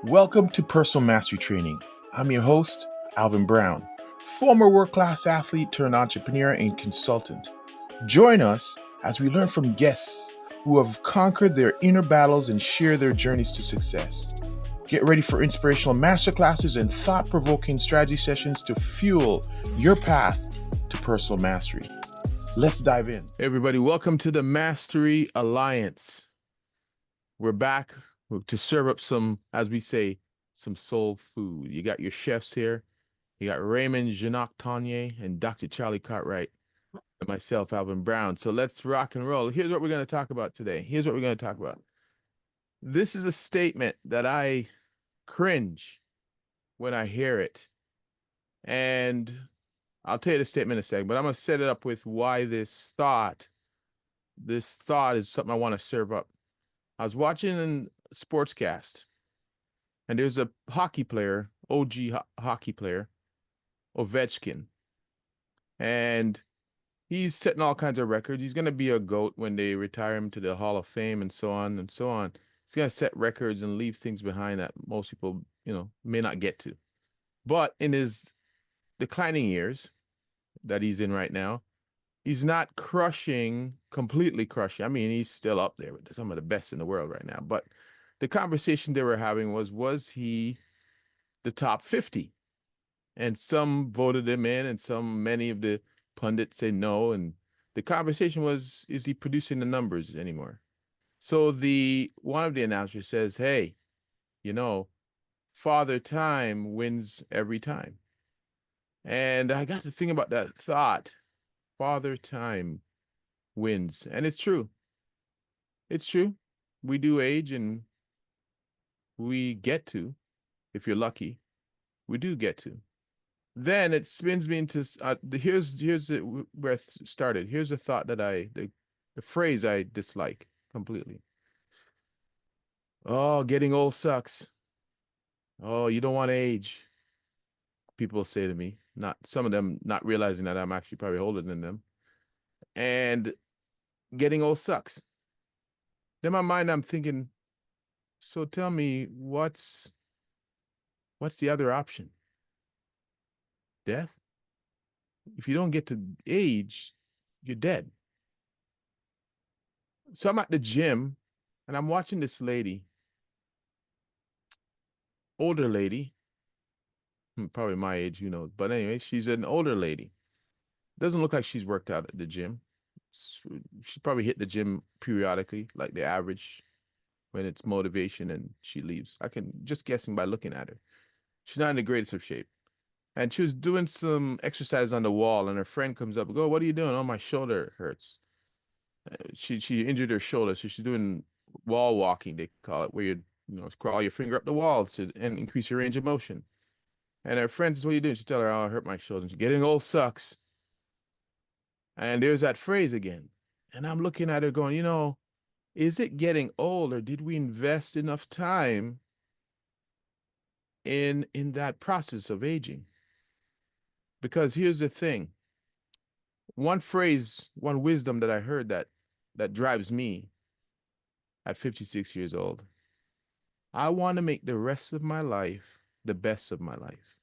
Welcome to Personal Mastery Training. I'm your host, Alvin Brown, former world-class athlete turned entrepreneur and consultant. Join us as we learn from guests who have conquered their inner battles and share their journeys to success. Get ready for inspirational masterclasses and thought-provoking strategy sessions to fuel your path to personal mastery. Let's dive in. Hey everybody, welcome to the Mastery Alliance. We're back to serve up some, as we say, some soul food. You got your chefs here. You got Raymond Jacques Tonier and Dr. Charlie Cartwright and myself, Alvin Brown. So let's rock and roll. Here's what we're going to talk about today. This is a statement that I cringe when I hear it. And I'll tell you the statement in a second, but I'm going to set it up with why this thought is something I want to serve up. I was watching a sportscast, and there's a hockey player, OG hockey player, Ovechkin. And he's setting all kinds of records. He's going to be a GOAT when they retire him to the Hall of Fame and so on and so on. He's going to set records and leave things behind that most people, may not get to. But in his declining years that he's in right now, he's not completely crushing. I mean, he's still up there with some of the best in the world right now. But the conversation they were having was he the top 50? And some voted him in, and many of the pundits say no. And the conversation was, is he producing the numbers anymore? So one of the announcers says, hey, Father Time wins every time. And I got to think about that thought. Father Time wins. And it's true. It's true. We do age, and we get to, if you're lucky, we do get to. Then it spins me into here's where it started. Here's a thought that the phrase I dislike completely. Oh, getting old sucks. Oh, you don't want to age. People say to me, some of them not realizing that I'm actually probably older than them. And getting old sucks. Then in my mind, I'm thinking, so tell me, what's the other option? Death? If you don't get to age, you're dead. So I'm at the gym, and I'm watching this lady, older lady, probably my age, but anyway, she's an older lady. Doesn't look like she's worked out at the gym. She probably hit the gym periodically, like the average, when it's motivation and she leaves. I can just guessing by looking at her. She's not in the greatest of shape. And she was doing some exercise on the wall, and her friend comes up and goes, what are you doing? Oh, my shoulder hurts. She injured her shoulder, so she's doing wall walking, they call it, where you crawl your finger up the wall and increase your range of motion. And her friend says, what are you doing? She tells her, oh, I hurt my shoulder. She's getting old sucks. And there's that phrase again. And I'm looking at her going, is it getting old, or did we invest enough time in that process of aging? Because here's the thing. One phrase, one wisdom that I heard that drives me at 56 years old. I want to make the rest of my life the best of my life.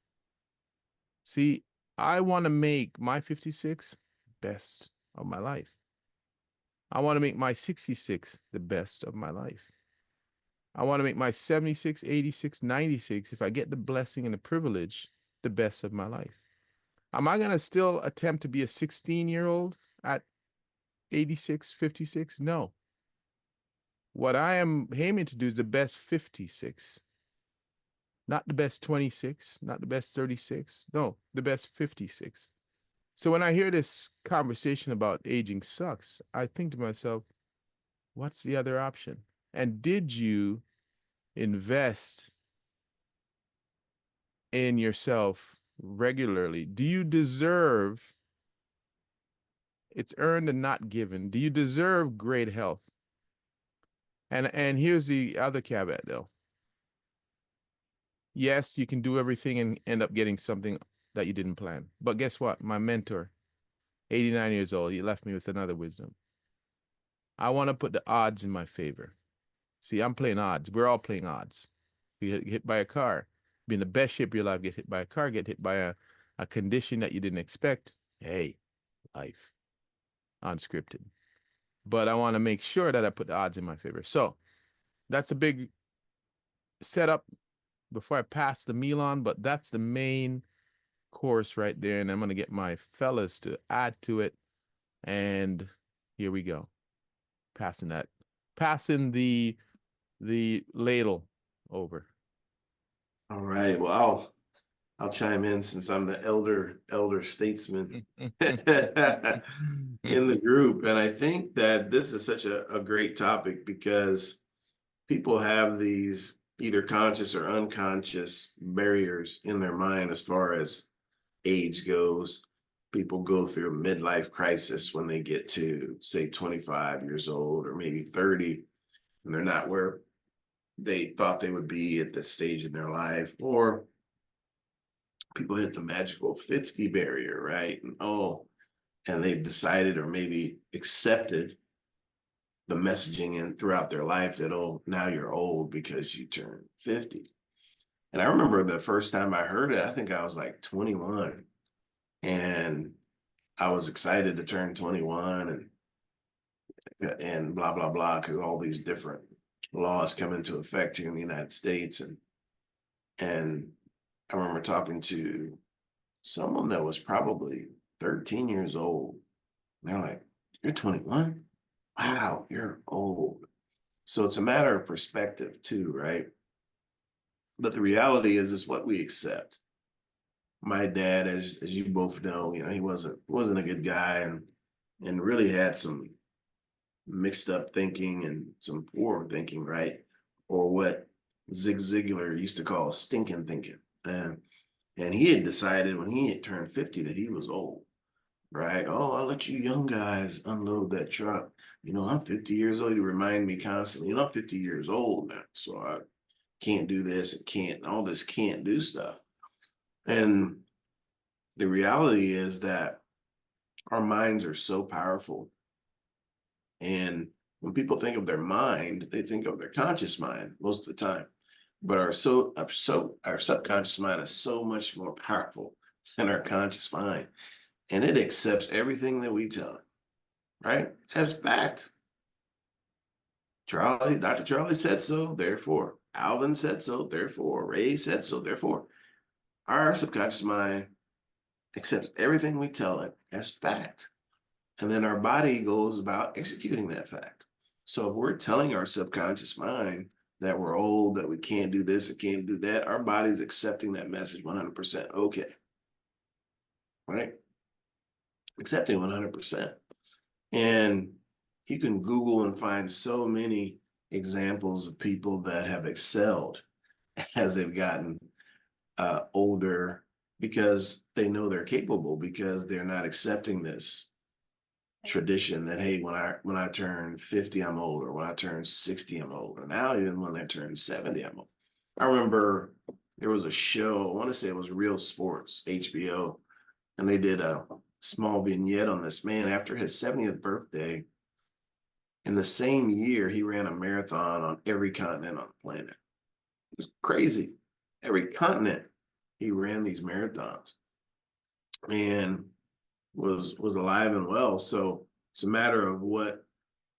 See, I want to make my 56 best of my life. I want to make my 66 the best of my life. I want to make my 76, 86, 96, if I get the blessing and the privilege, the best of my life. Am I going to still attempt to be a 16-year-old at 86, 56? No. What I am aiming to do is the best 56. Not the best 26, not the best 36. No, the best 56. So when I hear this conversation about aging sucks, I think to myself, what's the other option? And did you invest in yourself regularly? Do you deserve, it's earned and not given, do you deserve great health? And here's the other caveat though. Yes, you can do everything and end up getting something that you didn't plan. But guess what? My mentor, 89 years old, he left me with another wisdom. I want to put the odds in my favor. See, I'm playing odds. We're all playing odds. You get hit by a car. Be in the best shape of your life, get hit by a car, get hit by a condition that you didn't expect. Hey, life, unscripted. But I want to make sure that I put the odds in my favor. So that's a big setup before I pass the meal on, but that's the main course right there. And I'm going to get my fellas to add to it. And here we go. Passing the ladle over. All right. Well, I'll chime in since I'm the elder statesman in the group. And I think that this is such a great topic because people have these either conscious or unconscious barriers in their mind as far as age goes. People go through a midlife crisis when they get to, say, 25 years old or maybe 30, and they're not where they thought they would be at this stage in their life. Or people hit the magical 50 barrier, right? And they've decided or maybe accepted the messaging in throughout their life that, oh, now you're old because you turned 50. And I remember the first time I heard it, I think I was like 21. And I was excited to turn 21 and blah, blah, blah, because all these different laws come into effect here in the United States. And I remember talking to someone that was probably 13 years old. And they're like, you're 21? Wow, you're old. So it's a matter of perspective too, right? But the reality is what we accept. My dad, as you both know, he wasn't a good guy and really had some mixed up thinking and some poor thinking, right? Or what Zig Ziglar used to call stinking thinking. And he had decided when he had turned 50 that he was old, right? Oh, I'll let you young guys unload that truck. I'm 50 years old. You remind me constantly, I'm 50 years old now. So I can't do this and can't, all this can't do stuff. And the reality is that our minds are so powerful. And when people think of their mind, they think of their conscious mind most of the time. But our subconscious mind is so much more powerful than our conscious mind. And it accepts everything that we tell it, right? As fact. Dr. Charlie said so, therefore. Alvin said so, therefore. Ray said so, therefore. Our subconscious mind accepts everything we tell it as fact. And then our body goes about executing that fact. So if we're telling our subconscious mind that we're old, that we can't do this, and can't do that, our body's accepting that message 100%. Okay. Right? Accepting 100%. And you can Google and find so many examples of people that have excelled as they've gotten older because they know they're capable, because they're not accepting this tradition that, hey, when I turn 50, I'm old, or when I turn 60, I'm old, or now even when I turn 70, I'm old. I remember there was a show, I want to say it was Real Sports, HBO, and they did a small vignette on this man after his 70th birthday. In the same year, he ran a marathon on every continent on the planet. It was crazy. Every continent, he ran these marathons and was alive and well. So it's a matter of what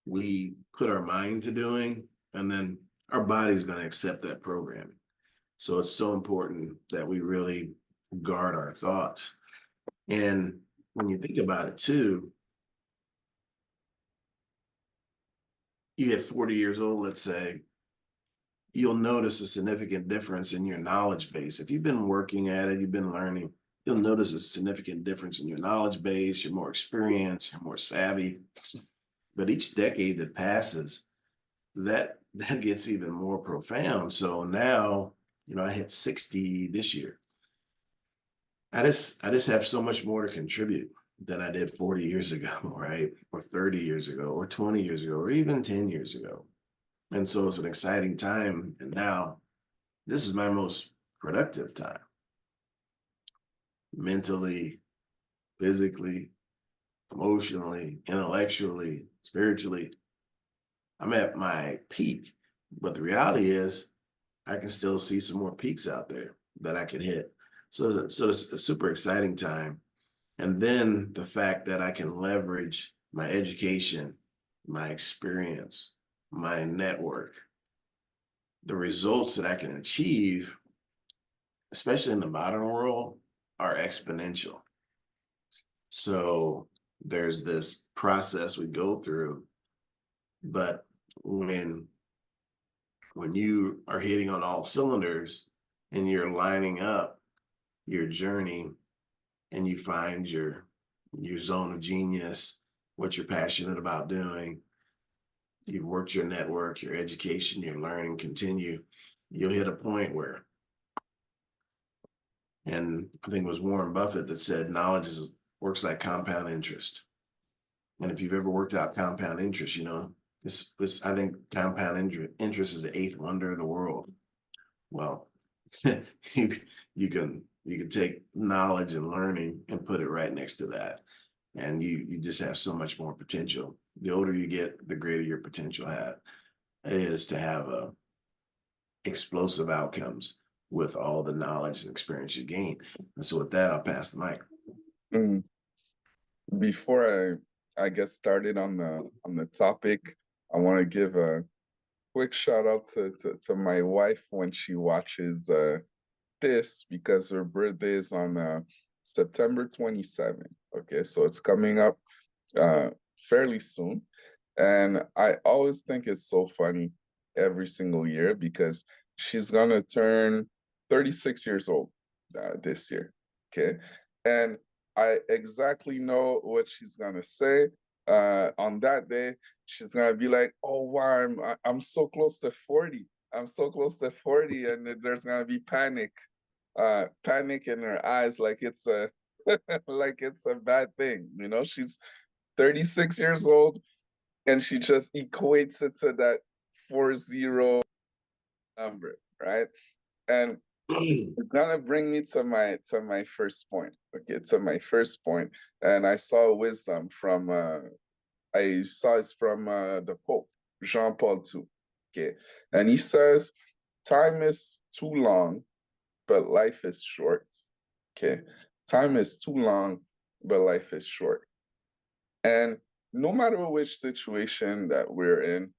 we put our mind to doing, and then our body's going to accept that programming. So it's so important that we really guard our thoughts. And when you think about it too, you get 40 years old, let's say, you'll notice a significant difference in your knowledge base. If you've been working at it, you've been learning, you'll notice a significant difference in your knowledge base. You're more experienced, you're more savvy. But each decade that passes, that gets even more profound. So now, I hit 60 this year. I just have so much more to contribute than I did 40 years ago, right? Or 30 years ago, or 20 years ago, or even 10 years ago. And so it's an exciting time. And now this is my most productive time. Mentally, physically, emotionally, intellectually, spiritually. I'm at my peak. But the reality is I can still see some more peaks out there that I can hit. So it's a super exciting time. And then the fact that I can leverage my education, my experience, my network, the results that I can achieve, especially in the modern world, are exponential. So there's this process we go through, but when you are hitting on all cylinders and you're lining up your journey and you find your zone of genius, what you're passionate about doing, you've worked your network, your education, your learning, continue, you'll hit a point where, and I think it was Warren Buffett that said knowledge works like compound interest. And if you've ever worked out compound interest, you know, this I think compound interest is the eighth wonder of the world. Well, you you can take knowledge and learning and put it right next to that. And you just have so much more potential. The older you get, the greater your potential is to have explosive outcomes with all the knowledge and experience you gain. And so with that, I'll pass the mic. Mm. Before I get started on the topic, I want to give a quick shout out to my wife when she watches this, because her birthday is on September 27th. Okay, so it's coming up fairly soon. And I always think it's so funny every single year because she's gonna turn 36 years old this year. Okay. And I exactly know what she's gonna say. On that day, she's gonna be like, "Oh, wow, I'm so close to 40. I'm so close to 40," and there's gonna be panic in her eyes, like it's a like it's a bad thing. You know, she's 36 years old and she just equates it to that 40 number, right? And it's gonna bring me to my first point. Okay, to my first point. And I saw wisdom from I saw it's from the Pope, Jean Paul II. Okay. And he says, time is too long, but life is short. Okay. Time is too long, but life is short. And no matter which situation that we're in,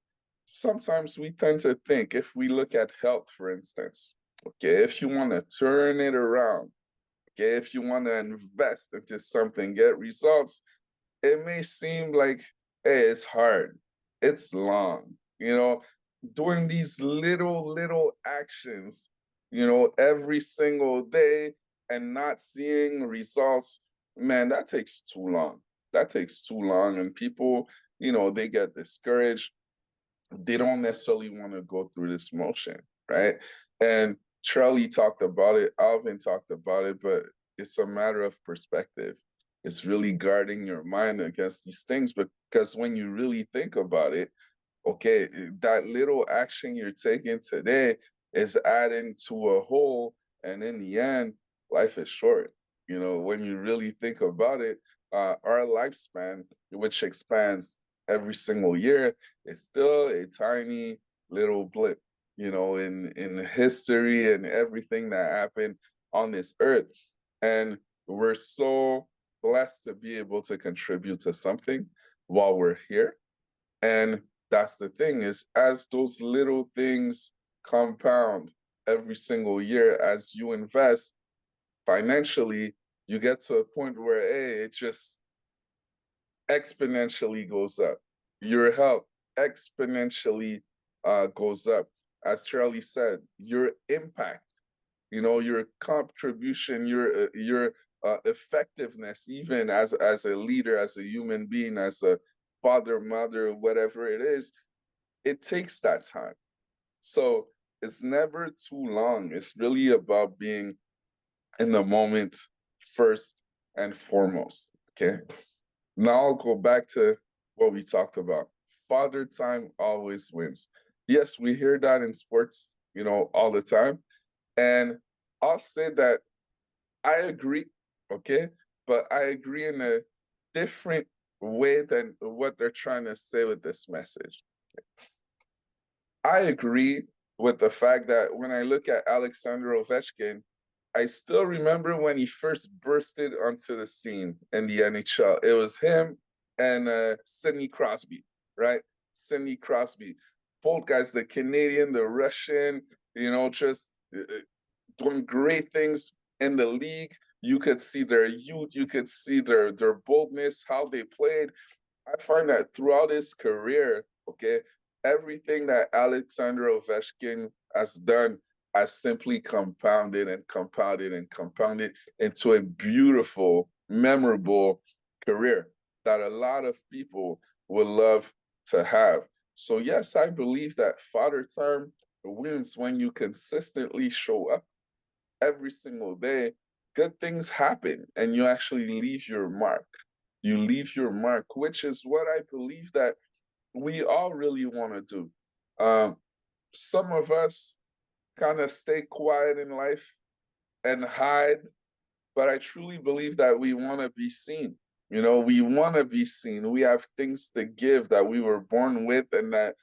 sometimes we tend to think, if we look at health, for instance, okay, if you want to turn it around, okay, if you want to invest into something, get results, it may seem like, hey, it's hard, it's long, you know, doing these little actions, you know, every single day and not seeing results, man, that takes too long. That takes too long. And people, you know, they get discouraged. They don't necessarily want to go through this motion, right? And Charlie talked about it, Alvin talked about it, but it's a matter of perspective. It's really guarding your mind against these things, because when you really think about it, okay, that little action you're taking today is adding to a whole, and in the end, life is short. You know, when you really think about it, our lifespan, which expands every single year, is still a tiny little blip, you know, in history and everything that happened on this earth. And we're so blessed to be able to contribute to something while we're here. And that's the thing, is as those little things compound every single year, as you invest financially, you get to a point where, hey, it just exponentially goes up. Your health exponentially goes up. As Charlie said, your impact, you know, your contribution, your effectiveness, even as a leader, as a human being, as a father, mother, whatever it is, it takes that time. So it's never too long. It's really about being in the moment first and foremost. Okay. Now I'll go back to what we talked about. Father time always wins. Yes, we hear that in sports, you know, all the time. And I'll say that I agree, okay? But I agree in a different way than what they're trying to say with this message. I agree with the fact that when I look at Alexander Ovechkin, I still remember when he first bursted onto the scene in the NHL. It was him and Sidney Crosby, right? Sidney Crosby. Both guys, the Canadian, the Russian, just doing great things in the league. You could see their youth, you could see their boldness, how they played. I find that throughout his career, okay, everything that Alexander Ovechkin has done has simply compounded and compounded and compounded into a beautiful, memorable career that a lot of people would love to have. So, yes, I believe that Father Time wins when you consistently show up every single day. Good things happen and you actually leave your mark. You leave your mark, which is what I believe that we all really want to do. Some of us kind of stay quiet in life and hide, but I truly believe that we want to be seen. We want to be seen. We have things to give that we were born with, and that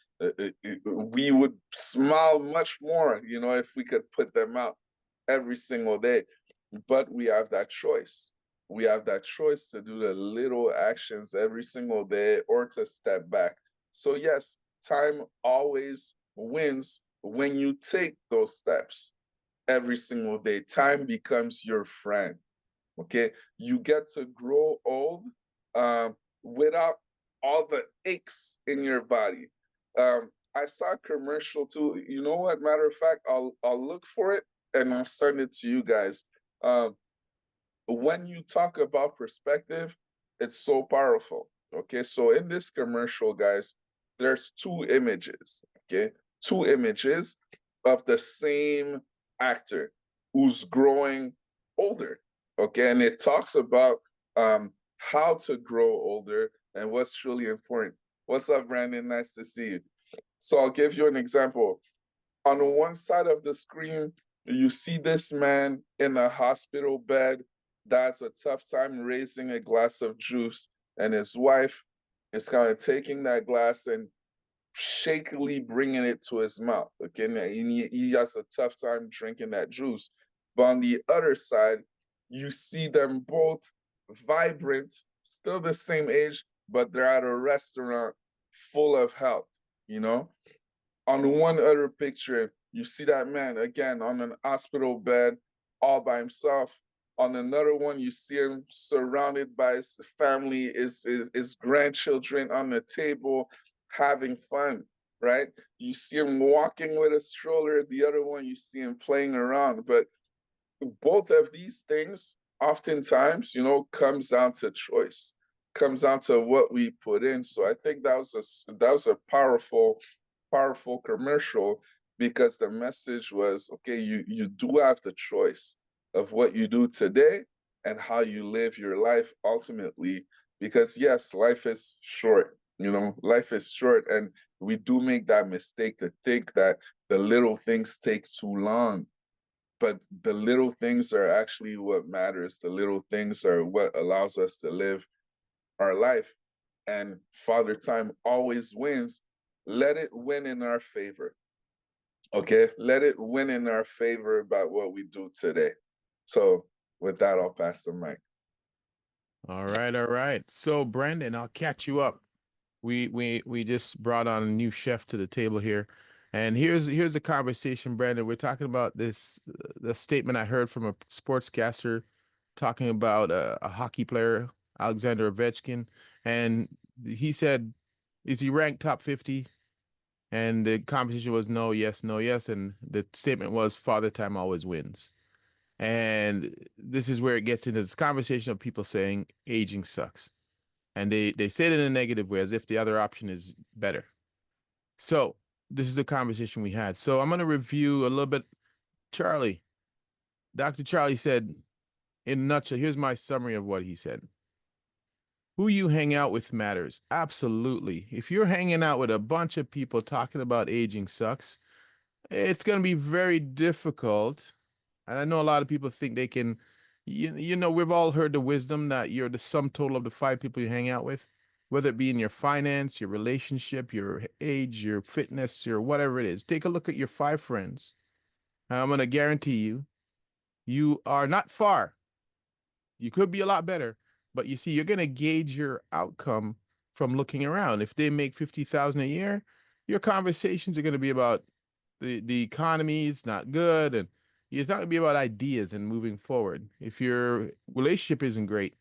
we would smile much more, if we could put them out every single day. But we have that choice. We have that choice to do the little actions every single day or to step back. So, yes, time always wins when you take those steps every single day. Time becomes your friend. Okay. You get to grow old without all the aches in your body. I saw a commercial too. You know what? Matter of fact, I'll look for it and I'll send it to you guys. When you talk about perspective, it's so powerful. Okay, so in this commercial, guys, there's two images. Okay, two images of the same actor who's growing older. Okay, and it talks about how to grow older and what's really important. What's up, Brandon? Nice to see you. So I'll give you an example. On one side of the screen, you see this man in a hospital bed that's a tough time raising a glass of juice, and his wife is kind of taking that glass and shakily bringing it to his mouth. Okay, and he has a tough time drinking that juice. But on the other side, you see them both vibrant, still the same age, but they're at a restaurant full of health, you know? On one other picture, you see that man again on an hospital bed all by himself. On another one, you see him surrounded by his family, his grandchildren on the table having fun, right? You see him walking with a stroller. The other one, you see him playing around. But both of these things oftentimes, comes down to choice, comes down to what we put in. So I think that was a powerful commercial because the message was, okay, you do have the choice of what you do today and how you live your life ultimately. Because yes, life is short, life is short, and we do make that mistake to think that the little things take too long. But the little things are actually what matters. The little things are what allows us to live our life. And Father Time always wins. Let it win in our favor. Okay, let it win in our favor about what we do today. So with that, I'll pass the mic. All right, all right. So Brandon, I'll catch you up. We just brought on a new chef to the table here, and here's a conversation, Brandon. We're talking about the statement I heard from a sportscaster talking about a hockey player, Alexander Ovechkin, and he said, "Is he ranked top 50?" And the conversation was no, yes, no, yes, and the statement was, "Father Time always wins." And this is where it gets into this conversation of people saying aging sucks. And they say it in a negative way, as if the other option is better. So this is the conversation we had. So I'm going to review a little bit. Charlie, Dr. Charlie said, in a nutshell, here's my summary of what he said. Who you hang out with matters. Absolutely. If you're hanging out with a bunch of people talking about aging sucks, it's going to be very difficult. And I know a lot of people think they can, we've all heard the wisdom that you're the sum total of the 5 people you hang out with. whether it be in your finance, your relationship, your age, your fitness, or whatever it is. Take a look at your 5 friends. I'm going to guarantee you, you are not far. You could be a lot better, but you see, you're going to gauge your outcome from looking around. If they make 50,000 a year, your conversations are going to be about the economy is not good, and it's not going to be about ideas and moving forward. If your relationship isn't great,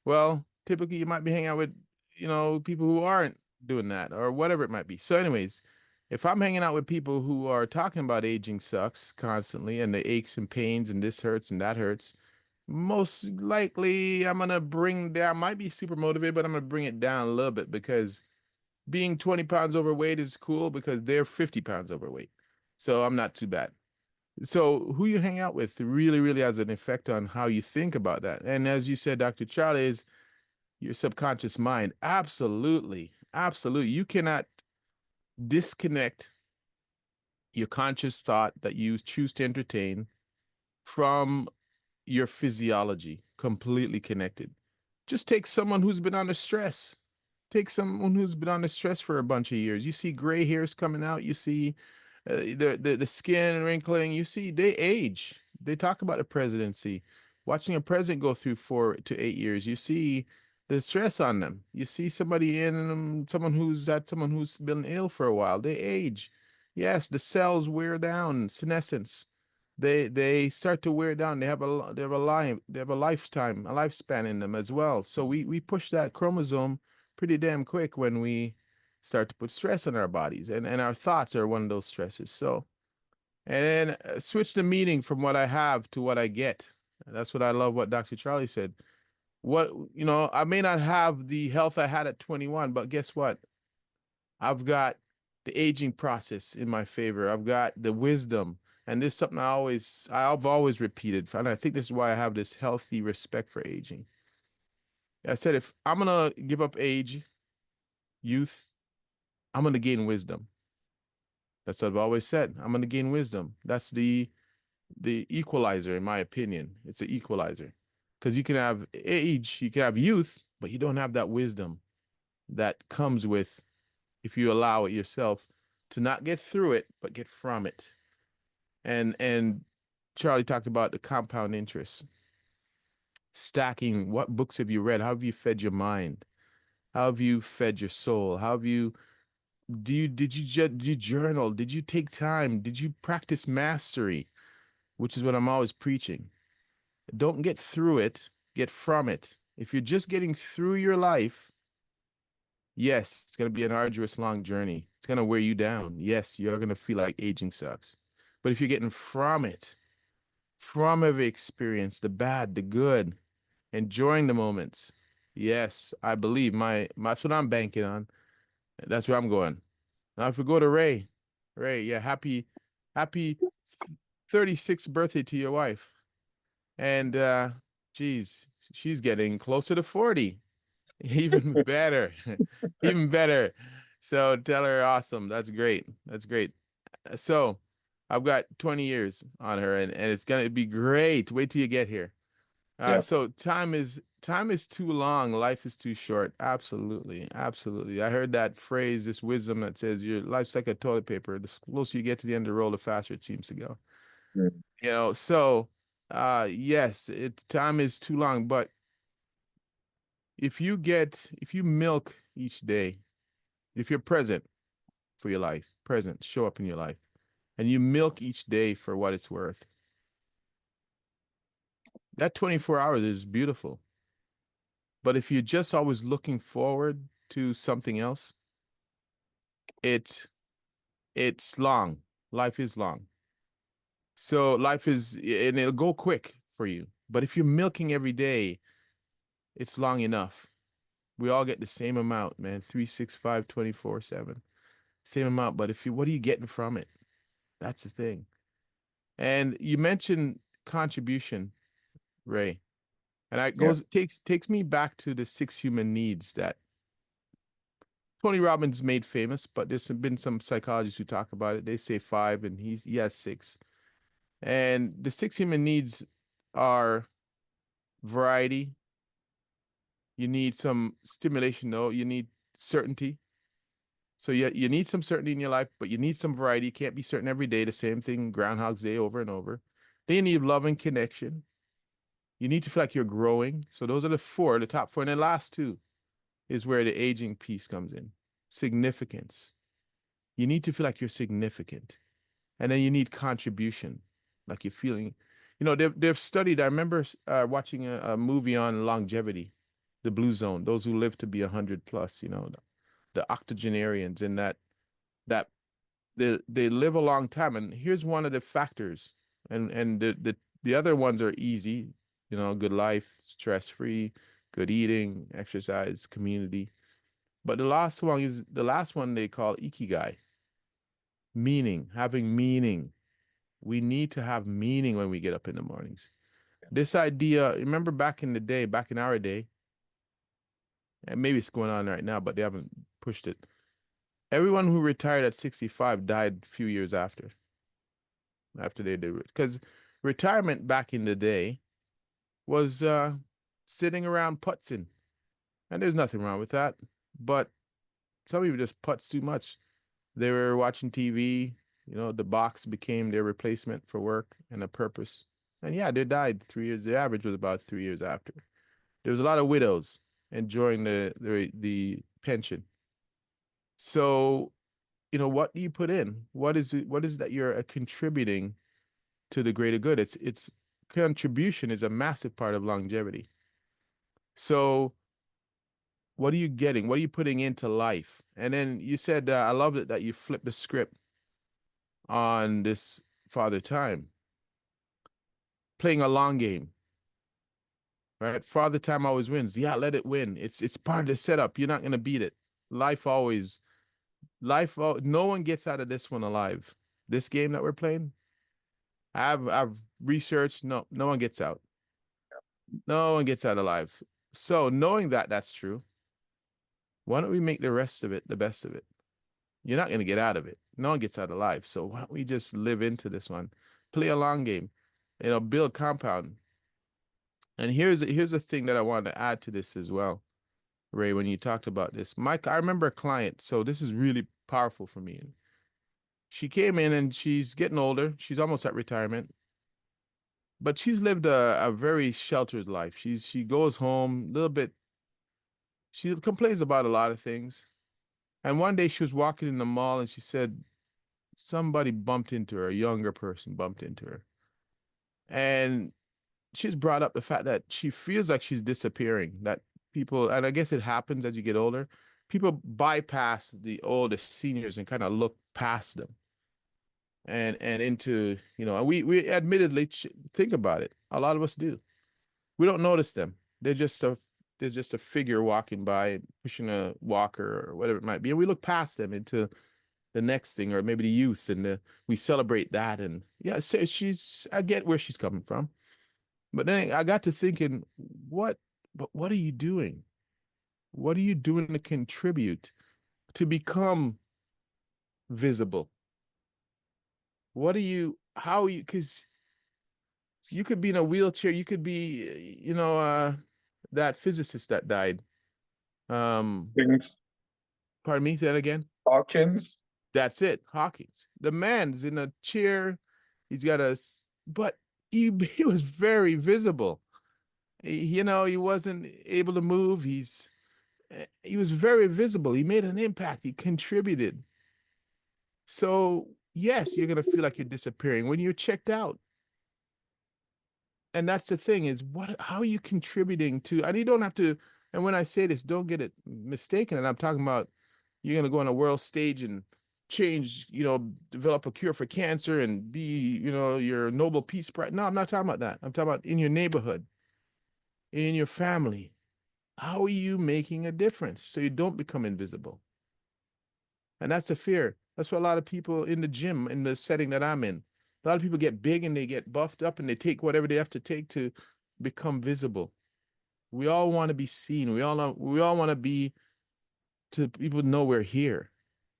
well, typically you might be hanging out with, people who aren't doing that or whatever it might be. So, anyways, if I'm hanging out with people who are talking about aging sucks constantly and the aches and pains and this hurts and that hurts, most likely I'm gonna bring down, might be super motivated, but I'm gonna bring it down a little bit because being 20 pounds overweight is cool because they're 50 pounds overweight. So I'm not too bad. So who you hang out with really, really has an effect on how you think about that. And as you said, Dr. Charlie, is your subconscious mind. Absolutely. Absolutely. You cannot disconnect your conscious thought that you choose to entertain from your physiology, completely connected. Just take someone who's been under stress. Take someone who's been under stress for a bunch of years. You see gray hairs coming out. You see the skin wrinkling. You see they age. They talk about the presidency. Watching a president go through 4 to 8 years, you see the stress on them. You see somebody someone who's been ill for a while. They age. Yes, the cells wear down. Senescence. They start to wear down. They have a lifespan in them as well. So we push that chromosome pretty damn quick when we start to put stress on our bodies, and our thoughts are one of those stresses. So, and then switch the meaning from what I have to what I get. That's what I love what Dr. Charlie said. I may not have the health I had at 21, but guess what? I've got the aging process in my favor. I've got the wisdom. And this is something I've always repeated. And I think this is why I have this healthy respect for aging. I said, if I'm going to give up youth, I'm going to gain wisdom. That's what I've always said. I'm going to gain wisdom. That's the equalizer, in my opinion. It's the equalizer. Because you can have age, you can have youth, but you don't have that wisdom that comes with, if you allow it yourself to not get through it, but get from it. And Charlie talked about the compound interest. Stacking, what books have you read? How have you fed your mind? How have you fed your soul? How have you did you journal? Did you take time? Did you practice mastery? Which is what I'm always preaching. Don't get through it, get from it. If you're just getting through your life, yes, it's going to be an arduous, long journey. It's going to wear you down. Yes, you're going to feel like aging sucks. But if you're getting from every experience, the bad, the good, enjoying the moments, yes, I believe that's what I'm banking on. That's where I'm going. Now, if we go to Ray, yeah, happy 36th birthday to your wife. And geez, she's getting closer to 40. Even better. Even better. So tell her awesome. That's great. That's great. So I've got 20 years on her, and it's gonna be great. Wait till you get here. Yeah. So time is too long, life is too short. Absolutely, absolutely. I heard that phrase, this wisdom that says your life's like a toilet paper. The closer you get to the end of the roll, the faster it seems to go. Mm. So yes, time is too long, but if you milk each day, if you're present for your life, present, show up in your life, and you milk each day for what it's worth, that 24 hours is beautiful. But if you're just always looking forward to something else, it's it's long. Life is long. So and it'll go quick for you. But if you're milking every day, it's long enough. We all get the same amount, man. 365, 24/7. Same amount. But what are you getting from it? That's the thing. And you mentioned contribution, Ray. And that Yeah. takes me back to the 6 human needs that Tony Robbins made famous, but there's been some psychologists who talk about it. They say 5, and he has 6. And the 6 human needs are variety. You need some stimulation, though. You need certainty. So you need some certainty in your life, but you need some variety. You can't be certain every day, the same thing, Groundhog's Day over and over. Then you need love and connection. You need to feel like you're growing. So those are the top four. And the last two is where the aging piece comes in. Significance. You need to feel like you're significant. And then you need contribution, like you're feeling, they've studied. I remember watching a movie on longevity, the blue zone, those who live to be 100 plus, the octogenarians, and that they live a long time. And here's one of the factors, and the other ones are easy, good life, stress-free, good eating, exercise, community. But the last one they call ikigai, meaning, having meaning. We need to have meaning when we get up in the mornings. This idea, remember back in the day, back in our day, and maybe it's going on right now, but they haven't pushed it. Everyone who retired at 65 died a few years after they did it. Because retirement back in the day was sitting around putzing. And there's nothing wrong with that. But some people just putz too much. They were watching TV, the box became their replacement for work and a purpose. And yeah, they died 3 years. The average was about 3 years after. There was a lot of widows enjoying the pension. So, what do you put in? What is that you're contributing to the greater good? It's contribution is a massive part of longevity. So, what are you getting? What are you putting into life? And then you said, I loved it that you flipped the script on this Father Time, playing a long game, right? Father Time always wins. Yeah, let it win. It's part of the setup. You're not going to beat it. No one gets out of this one alive. This game that we're playing, I've researched, no one gets out. No one gets out alive. So knowing that that's true, why don't we make the rest of it the best of it? You're not going to get out of it. No one gets out alive. So why don't we just live into this one? Play a long game, build compound. And here's a thing that I wanted to add to this as well, Ray, when you talked about this. Mike, I remember a client, so this is really powerful for me. She came in and she's getting older. She's almost at retirement. But she's lived a very sheltered life. She goes home a little bit. She complains about a lot of things. And one day she was walking in the mall and she said somebody bumped into her, a younger person bumped into her. And she's brought up the fact that she feels like she's disappearing, that people, and I guess it happens as you get older, people bypass the oldest seniors and kind of look past them and into, and we admittedly think about it. A lot of us do. We don't notice them. There's just a figure walking by, pushing a walker or whatever it might be, and we look past them into the next thing, or maybe the youth, and we celebrate that. And yeah, so I get where she's coming from, but then I got to thinking, what are you doing? What are you doing to contribute to become visible? How are you, because you could be in a wheelchair, you could be, that physicist that died. Things. Pardon me, say that again. Hawkins. That's it, Hawkins. The man's in a chair. He's got but he was very visible. He wasn't able to move. He was very visible. He made an impact. He contributed. So yes, you're gonna feel like you're disappearing when you're checked out. And that's the thing, is how are you contributing to, and you don't have to, and when I say this, don't get it mistaken, and I'm talking about you're going to go on a world stage and change, develop a cure for cancer and be, your Nobel Peace Prize. No, I'm not talking about that. I'm talking about in your neighborhood, in your family. How are you making a difference so you don't become invisible? And that's the fear. That's what a lot of people in the gym, in the setting that I'm in, a lot of people get big and they get buffed up and they take whatever they have to take to become visible. We all want to be seen. We all want to be, to people know we're here.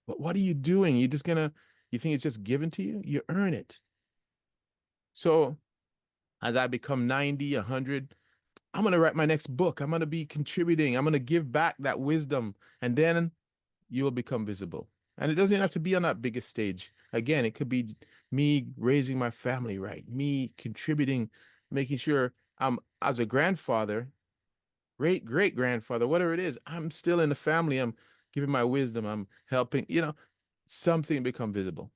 But what are you doing? You think it's just given to you? You earn it. So as I become 90, 100, I'm going to write my next book. I'm going to be contributing. I'm going to give back that wisdom. And then you will become visible. And it doesn't have to be on that biggest stage. Again, it could be me raising my family right, me contributing, making sure I'm, as a grandfather, great grandfather, whatever it is, I'm still in the family. I'm giving my wisdom. I'm helping, something become visible.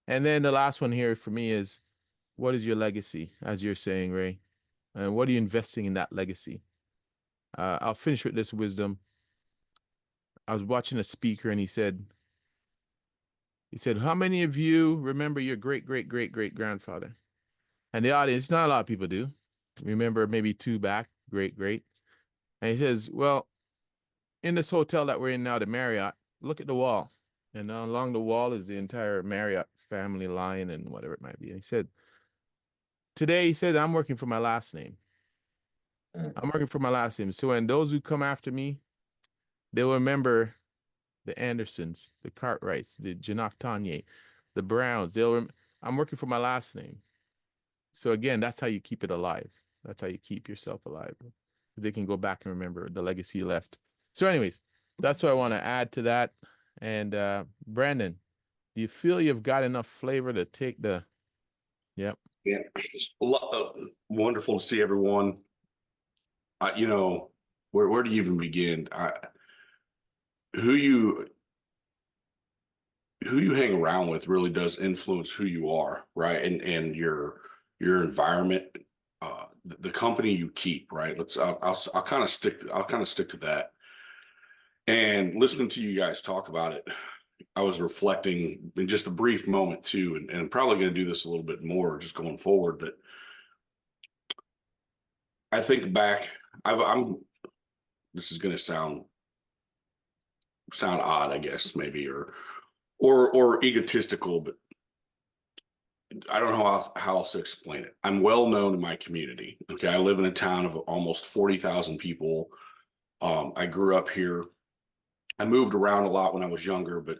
And then the last one here for me is, what is your legacy, as you're saying, Ray? And what are you investing in that legacy? I'll finish with this wisdom. I was watching a speaker and he said, how many of you remember your great grandfather? And the audience, not a lot of people do. Remember maybe two back, great. And he says, well, in this hotel that we're in now, the Marriott, look at the wall. And along the wall is the entire Marriott family line and whatever it might be. And he said, today, he said, I'm working for my last name. I'm working for my last name. So when those who come after me, they'll remember the Andersons, the Cartwrights, the Janoc Tanya, the Browns. I'm working for my last name. So again, that's how you keep it alive. That's how you keep yourself alive. They can go back and remember the legacy you left. So anyways, that's what I want to add to that. And Brandon, do you feel you've got enough flavor to take the, yep. Yeah, wonderful to see everyone. Where do you even begin? Who you hang around with really does influence who you are, right? And your environment, the company you keep, right? I'll kind of stick to that. And listening to you guys talk about it, I was reflecting in just a brief moment too, and I'm probably going to do this a little bit more just going forward. That I think back, this is going to sound odd, I guess, maybe, or egotistical, but I don't know how else to explain it. I'm well known in my community. Okay, I live in a town of almost 40,000 people. I grew up here. I moved around a lot when I was younger, but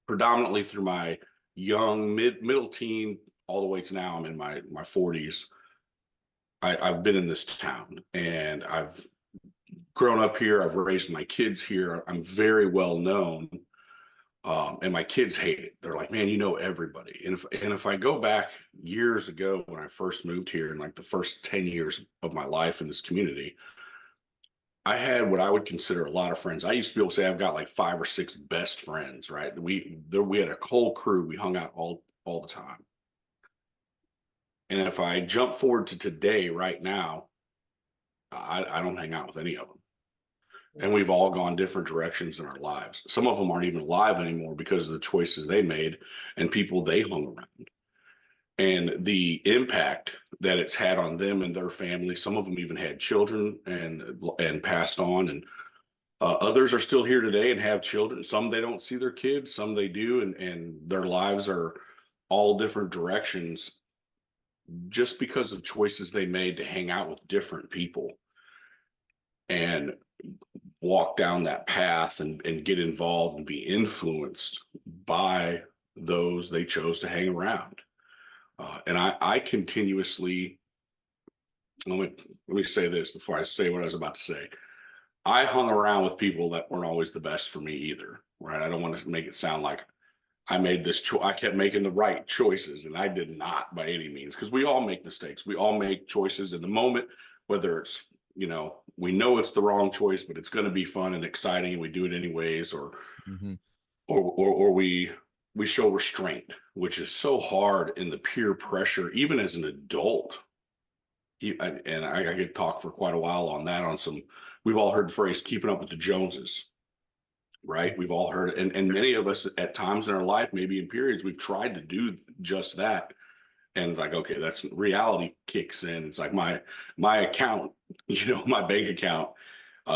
predominantly through my young middle teen all the way to now, I'm in my 40s. I've been in this town and I've grown up here. I've raised my kids here. I'm very well known. And my kids hate it. They're like, man, you know everybody. And if I go back years ago when I first moved here, in like the first 10 years of my life in this community, I had what I would consider a lot of friends. I used to be able to say I've got like 5 or 6 best friends, right? We had a whole crew. We hung out all the time. And if I jump forward to today, right now, I don't hang out with any of them. And we've all gone different directions in our lives. Some of them aren't even alive anymore because of the choices they made and people they hung around. And the impact that it's had on them and their family. Some of them even had children and passed on. And others are still here today and have children. Some they don't see their kids, some they do, and their lives are all different directions just because of choices they made to hang out with different people and walk down that path and get involved and be influenced by those they chose to hang around. And I continuously, let me say this before I say what I was about to say. I hung around with people that weren't always the best for me either, right? I don't want to make it sound like I made this choice. I kept making the right choices, and I did not by any means, because we all make mistakes. We all make choices in the moment, whether it's, we know it's the wrong choice, but it's going to be fun and exciting, and we do it anyways, or we show restraint, which is so hard in the peer pressure, even as an adult. And I could talk for quite a while on that. We've all heard the phrase "keeping up with the Joneses." Right? We've all heard it. And many of us at times in our life, maybe in periods, we've tried to do just that. And it's like, okay, that's reality kicks in. It's like my account, my bank account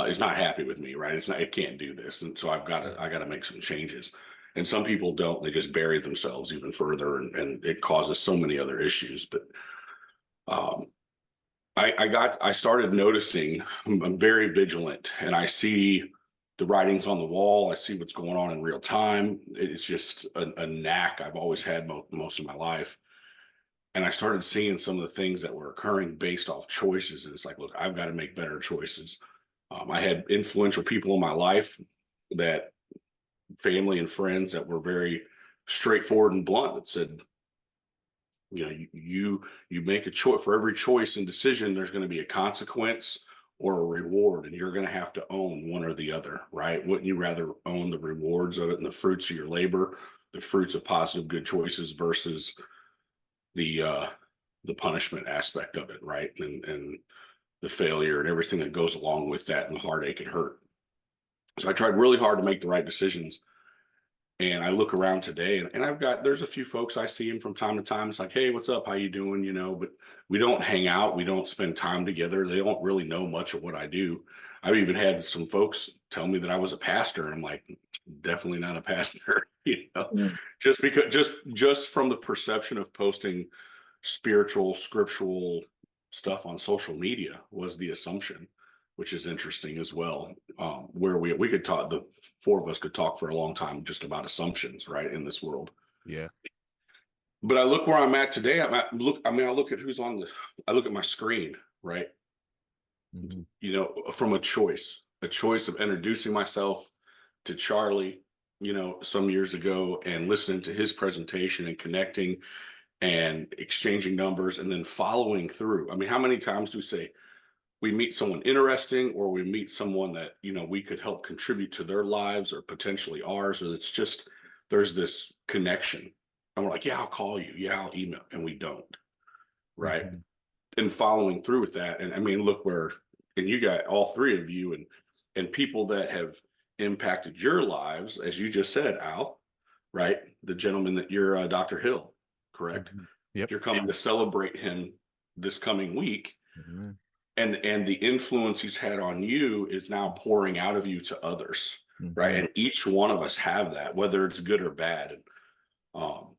is not happy with me, right? It can't do this. And so I got to make some changes. And some people don't, they just bury themselves even further, and it causes so many other issues. But I started noticing, I'm very vigilant, and I see the writings on the wall. I see what's going on in real time. It's just a knack I've always had most of my life. And I started seeing some of the things that were occurring based off choices. And it's like, look, I've got to make better choices. I had influential people in my life, that family and friends, that were very straightforward and blunt, that said, you make a choice. For every choice and decision, there's going to be a consequence or a reward, and you're going to have to own one or the other, right? Wouldn't you rather own the rewards of it and the fruits of your labor, the fruits of positive, good choices, versus the punishment aspect of it, right? And the failure and everything that goes along with that, and the heartache and hurt. So I tried really hard to make the right decisions. And I look around today, and there's a few folks I see them from time to time. It's like, hey, what's up? How you doing? But we don't hang out. We don't spend time together. They don't really know much of what I do. I've even had some folks tell me that I was a pastor. I'm like, definitely not a pastor, Mm. just because, just from the perception of posting spiritual, scriptural stuff on social media was the assumption, which is interesting as well. Where we could talk, the four of us could talk for a long time just about assumptions, right, in this world. Yeah. But I look where I'm at today. I look at I look at my screen, right? From a choice of introducing myself to Charlie, some years ago, and listening to his presentation and connecting and exchanging numbers, and then following through. I mean, how many times do we say we meet someone interesting, or we meet someone that, we could help contribute to their lives or potentially ours, or it's just, there's this connection, and we're like, yeah, I'll call you. Yeah, I'll email. And we don't, right? And following through with that. And I mean, look and you got all three of you, and people that have impacted your lives, as you just said, Al, right? The gentleman that you're Dr. Hill, correct? Yep. You're coming to celebrate him this coming week. Mm-hmm. And the influence he's had on you is now pouring out of you to others, right? And each one of us have that, whether it's good or bad. So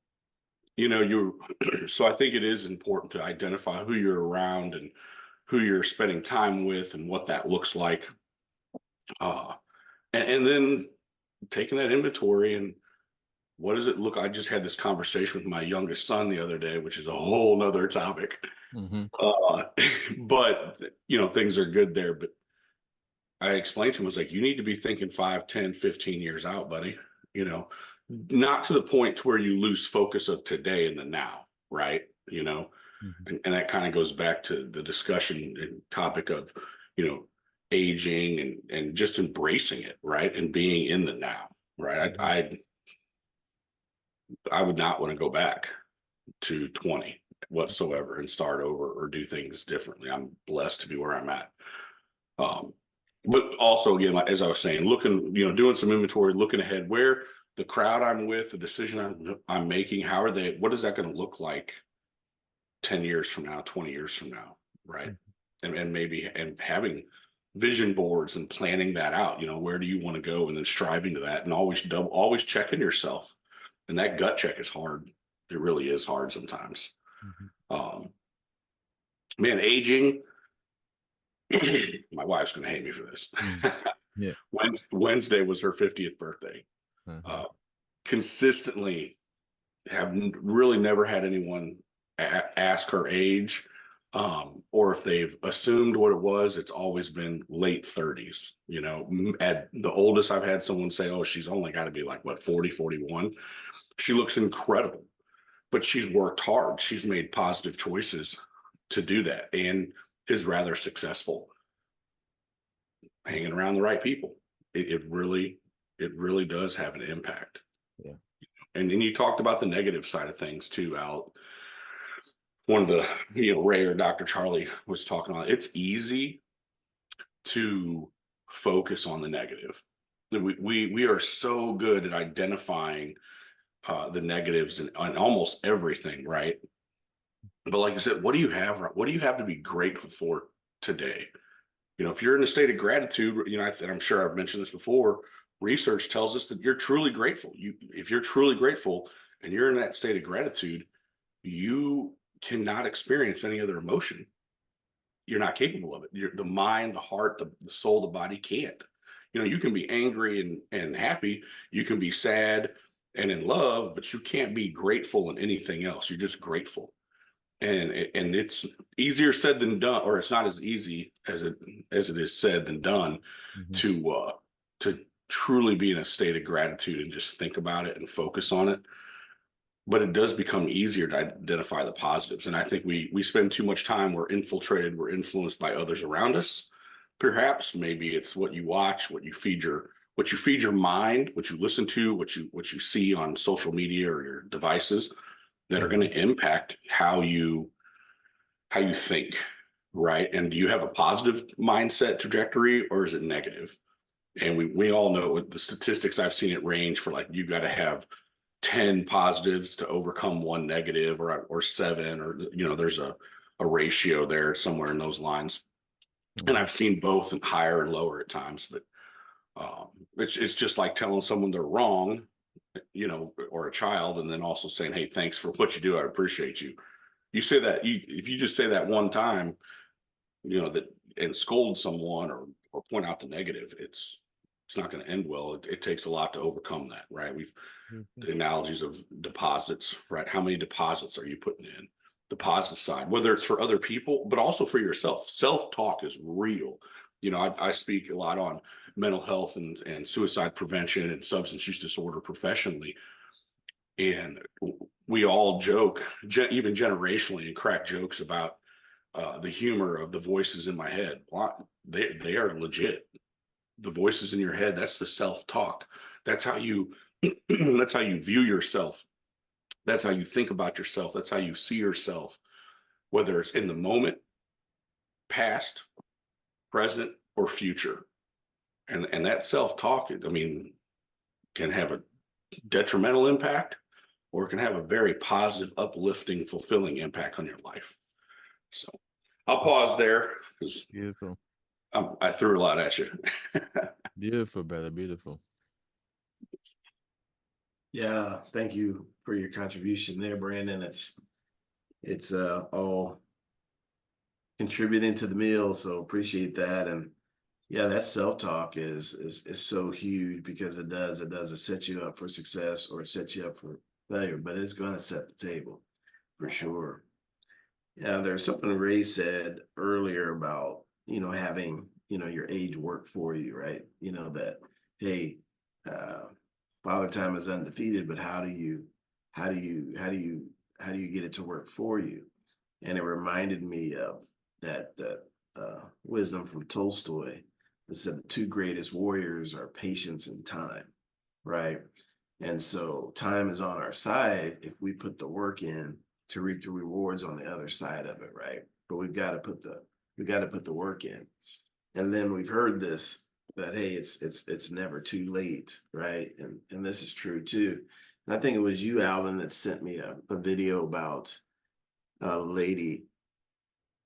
I think it is important to identify who you're around and who you're spending time with and what that looks like. And then taking that inventory, and what does it look? I just had this conversation with my youngest son the other day, which is a whole nother topic. But things are good there. But I explained to him, I was like, you need to be thinking 5, 10, 15 years out, buddy. Not to the point to where you lose focus of today and the now, right? And that kind of goes back to the discussion and topic of, aging and just embracing it, right? And being in the now, right? I would not want to go back to 20 whatsoever and start over or do things differently. I'm blessed to be where I'm at. But also, again, as I was saying, looking, doing some inventory, looking ahead, where the crowd I'm with, the decision I'm making, what is that going to look like 10 years from now, 20 years from now, right? And maybe having vision boards and planning that out, where do you want to go, and then striving to that, and always checking yourself. And that gut check is hard. It really is hard sometimes. Man, aging, my wife's going to hate me for this. Yeah. Wednesday was her 50th birthday. Consistently have really never had anyone ask her age, or if they've assumed what it was, it's always been late 30s. At the oldest, I've had someone say, oh, she's only got to be like, what, 40, 41. She looks incredible, but she's worked hard. She's made positive choices to do that, and is rather successful hanging around the right people. It really does have an impact. Yeah. And then you talked about the negative side of things too, Al. One of the, Ray or Dr. Charlie was talking about, it's easy to focus on the negative. We are so good at identifying the negatives and almost everything, right? But like I said, what do you have to be grateful for today? If you're in a state of gratitude, I'm sure I've mentioned this before, research tells us that you're truly grateful. If you're truly grateful and you're in that state of gratitude, you cannot experience any other emotion. You're not capable of it. The mind, the heart, the soul, the body can't. You can be angry and happy. You can be sad and in love, but you can't be grateful in anything else. You're just grateful. and it's easier said than done, or it's not as easy as it is said than done to truly be in a state of gratitude and just think about it and focus on it. But it does become easier to identify the positives. And I think we spend too much time, we're infiltrated, we're influenced by others around us. Perhaps maybe it's what you watch, what you feed your mind, what you listen to, what you see on social media or your devices that are going to impact how you think, right? And do you have a positive mindset trajectory, or is it negative? And we all know with the statistics, I've seen it range for, like, you got to have 10 positives to overcome one negative, or 7, or there's a ratio there somewhere in those lines. And I've seen both and higher and lower at times, but it's just like telling someone they're wrong, or a child, and then also saying, hey, thanks for what you do, I appreciate you. You say that, if you just say that one time, that, and scold someone, or point out the negative, it's not going to end well. It takes a lot to overcome that, right? The analogies of deposits, right? How many deposits are you putting in? The positive side, whether it's for other people, but also for yourself. Self-talk is real. I speak a lot on mental health and suicide prevention and substance use disorder professionally. And we all joke, even generationally, and crack jokes about the humor of the voices in my head. They are legit. The voices in your head, that's the self-talk. That's how you that's how you view yourself. That's how you think about yourself. That's how you see yourself, whether it's in the moment, past, present, or future. And that self-talk, can have a detrimental impact, or it can have a very positive, uplifting, fulfilling impact on your life. So I'll pause there, because Beautiful. I threw a lot at you. Beautiful, brother. Beautiful. Yeah, thank you for your contribution there, Brandon. It's all contributing to the meal, so appreciate that. And yeah, that self-talk is so huge, because it sets you up for success, or it sets you up for failure, but it's going to set the table for sure. Yeah, there's something Ray said earlier about, having, your age work for you, right? That, hey, Father Time is undefeated, but how do you get it to work for you? And it reminded me of that wisdom from Tolstoy that said the two greatest warriors are patience and time, right? And so time is on our side if we put the work in to reap the rewards on the other side of it, right? But we've got to put the work in. And then we've heard this, that, hey, it's never too late, right? And this is true too. And I think it was you, Alvin, that sent me a video about a lady.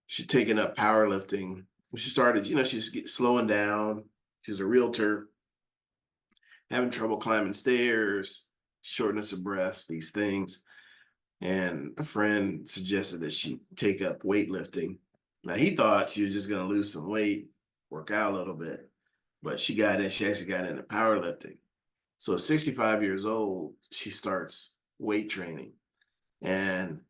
She'd taken up powerlifting. She started, she's slowing down. She's a realtor, having trouble climbing stairs, shortness of breath, these things. And a friend suggested that she take up weightlifting. Now, he thought she was just going to lose some weight, work out a little bit, but she actually got into powerlifting. So at 65 years old, she starts weight training. And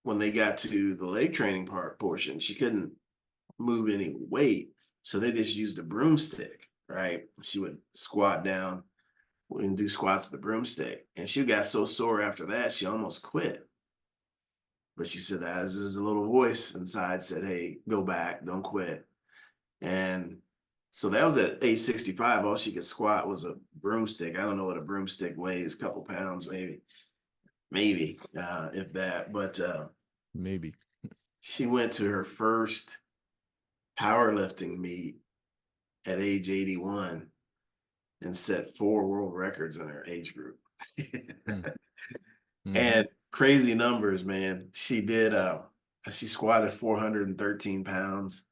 when they got to the leg training portion, she couldn't move any weight. So they just used a broomstick, right? She would squat down and do squats with the broomstick. And she got so sore after that, she almost quit. But she said that this is a little voice inside said, hey, go back, don't quit. And so that was at age 65. All she could squat was a broomstick. I don't know what a broomstick weighs, a couple pounds, maybe if that. But Maybe. she went to her first powerlifting meet at age 81 and set 4 world records in her age group. And crazy numbers, man. She squatted 413 pounds.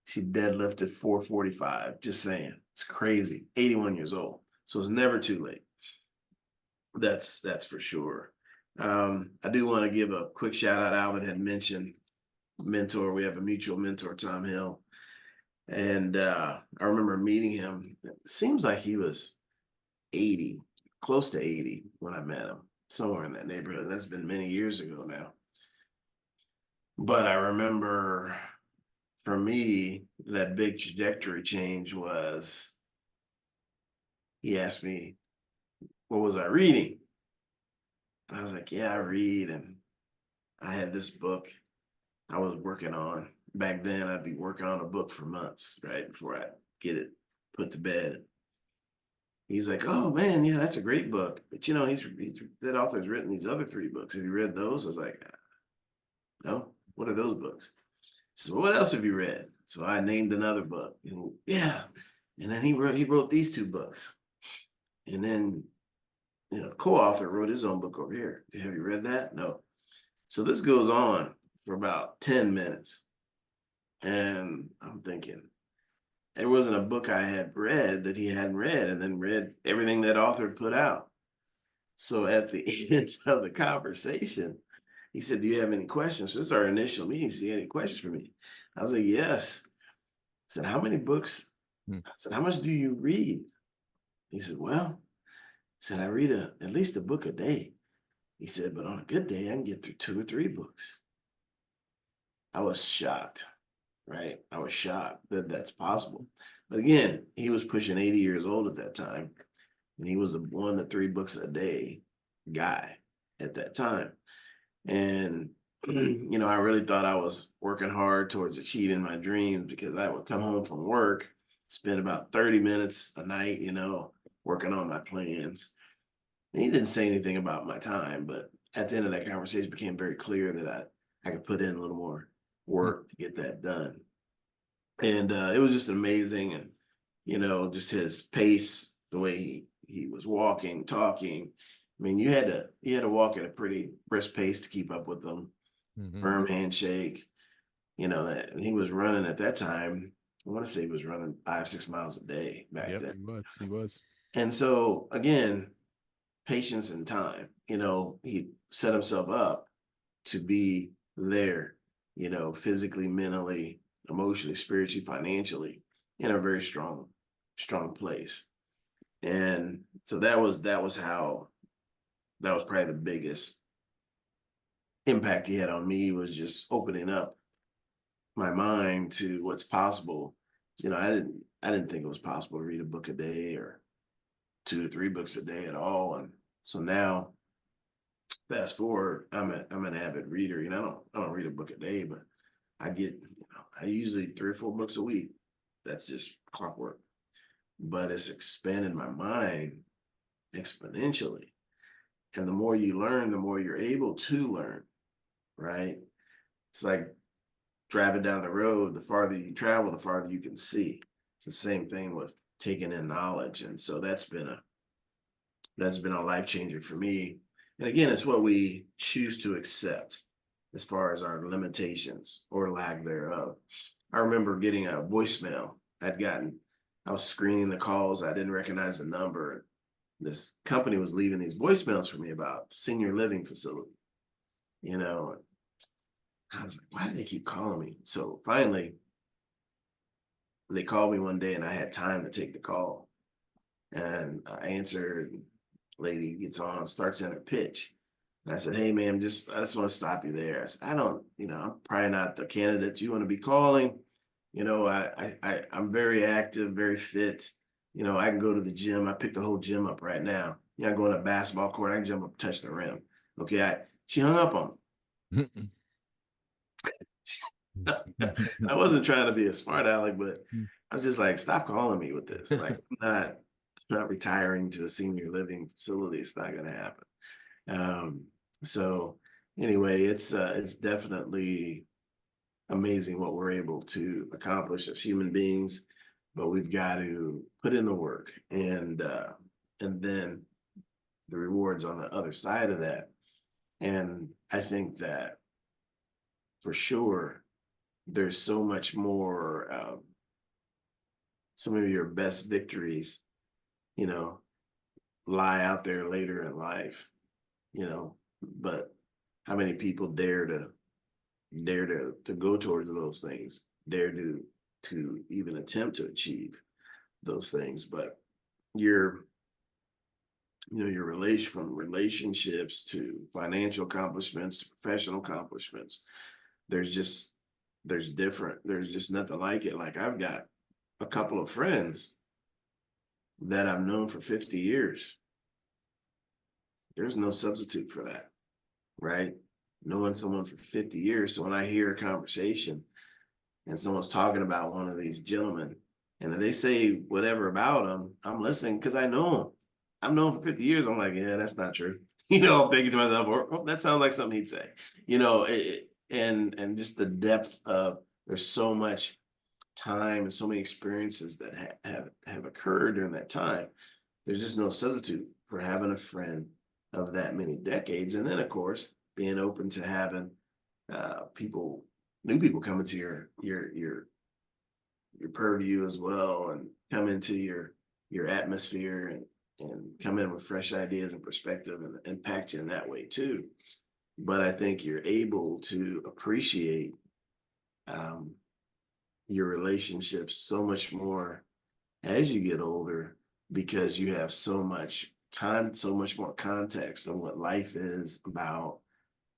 She deadlifted 445. Just saying, it's crazy. 81 years old, so it's never too late. That's for sure. I do want to give a quick shout out. Alvin had mentioned mentor. We have a mutual mentor, Tom Hill, and I remember meeting him. It seems like he was 80, close to 80 when I met him, somewhere in that neighborhood. That's been many years ago now. But I remember for me, that big trajectory change was he asked me, what was I reading? And I was like, yeah, I read. And I had this book I was working on. Back then, I'd be working on a book for months, right, before I get it put to bed. He's like, oh man, yeah, that's a great book. But you know, he's that author's written these other 3 books. Have you read those? I was like, no, what are those books? He says, well, what else have you read? So I named another book. And yeah. And then he wrote these 2 books. And then, you know, the co-author wrote his own book over here. Have you read that? No. So this goes on for about 10 minutes. And I'm thinking, there wasn't a book I had read that he hadn't read, and then read everything that author put out. So at the end of the conversation, he said, do you have any questions? So this is our initial meeting. So you have any questions for me? I was like, yes. I said, how many books? I said, how much do you read? He said, well, he said, I read at least a book a day. He said, but on a good day, I can get through 2 or 3 books. I was shocked, right? I was shocked that that's possible. But again, he was pushing 80 years old at that time. And he was a 1 to 3 books a day guy at that time. And, you know, I really thought I was working hard towards achieving my dreams, because I would come home from work, spend about 30 minutes a night, you know, working on my plans. And he didn't say anything about my time, but at the end of that conversation, it became very clear that I could put in a little more work to get that done. And it was just amazing. And, you know, just his pace, the way he was walking, talking. I mean, you had to walk at a pretty brisk pace to keep up with them. Firm handshake, you know, that. And he was running at that time. I want to say he was running 5-6 miles a day back Yep, then. he was. And so again, patience and time. You know, he set himself up to be there, you know, physically, mentally, emotionally, spiritually, financially, in a very strong place. And so that was probably the biggest impact he had on me, was just opening up my mind to what's possible. You know, I didn't think it was possible to read a book a day, or 2 to 3 books a day at all. And so now, fast forward, I'm an avid reader. You know, I don't read a book a day, but I usually 3 or 4 books a week. That's just clockwork. But it's expanded my mind exponentially. And the more you learn, the more you're able to learn, right? It's like driving down the road. The farther you travel, the farther you can see. It's the same thing with taking in knowledge. And so that's been a life changer for me. And again, it's what we choose to accept as far as our limitations or lack thereof. I remember getting a voicemail I was screening the calls. I didn't recognize the number. This company was leaving these voicemails for me about senior living facility. You know, I was like, why do they keep calling me? So finally, they called me one day and I had time to take the call. And I answered, lady gets on, starts in her pitch. And I said, hey man, I just want to stop you there. I said, I'm probably not the candidate you want to be calling. You know, I'm very active, very fit. You know, I can go to the gym. I picked the whole gym up right now. You know, I go on a basketball court, I can jump up, touch the rim. Okay, she hung up on me. I wasn't trying to be a smart aleck, but I was just like, stop calling me with this. Like, I'm not retiring to a senior living facility. It's not going to happen. So anyway, it's definitely amazing what we're able to accomplish as human beings, but we've got to put in the work, and then the rewards on the other side of that. And I think that for sure, there's so much more. Some of your best victories, you know, lie out there later in life, you know, but how many people dare to go towards those things, dare to even attempt to achieve those things? But your from relationships to financial accomplishments to professional accomplishments, there's just nothing like it. Like I've got a couple of friends that I've known for 50 years. There's no substitute for that, right? Knowing someone for 50 years. So when I hear a conversation and someone's talking about one of these gentlemen and they say whatever about them, I'm listening because I know him. I've known him for 50 years. I'm like, yeah, that's not true. I'm thinking to myself, oh, that sounds like something he'd say, and just the depth of, there's so much time and so many experiences that have occurred during that time. There's just no substitute for having a friend of that many decades. And then of course, being open to having new people come into your purview as well, and come into your atmosphere, and come in with fresh ideas and perspective, and impact you in that way too. But I think you're able to appreciate your relationships so much more as you get older, because you have so much more context on what life is about,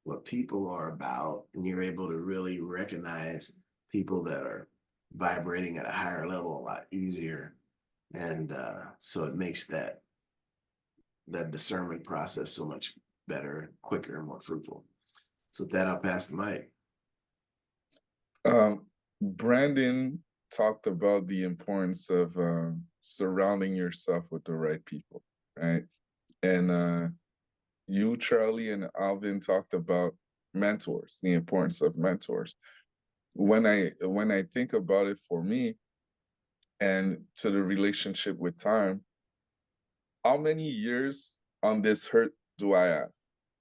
what people are about, and you're able to really recognize people that are vibrating at a higher level a lot easier. And so it makes that discernment process so much better, quicker, and more fruitful. So with that, I'll pass the mic. Brandon talked about the importance of surrounding yourself with the right people, right? And you, Charlie, and Alvin talked about mentors, the importance of mentors. When I think about it for me, and to the relationship with time, how many years on this hurt do I have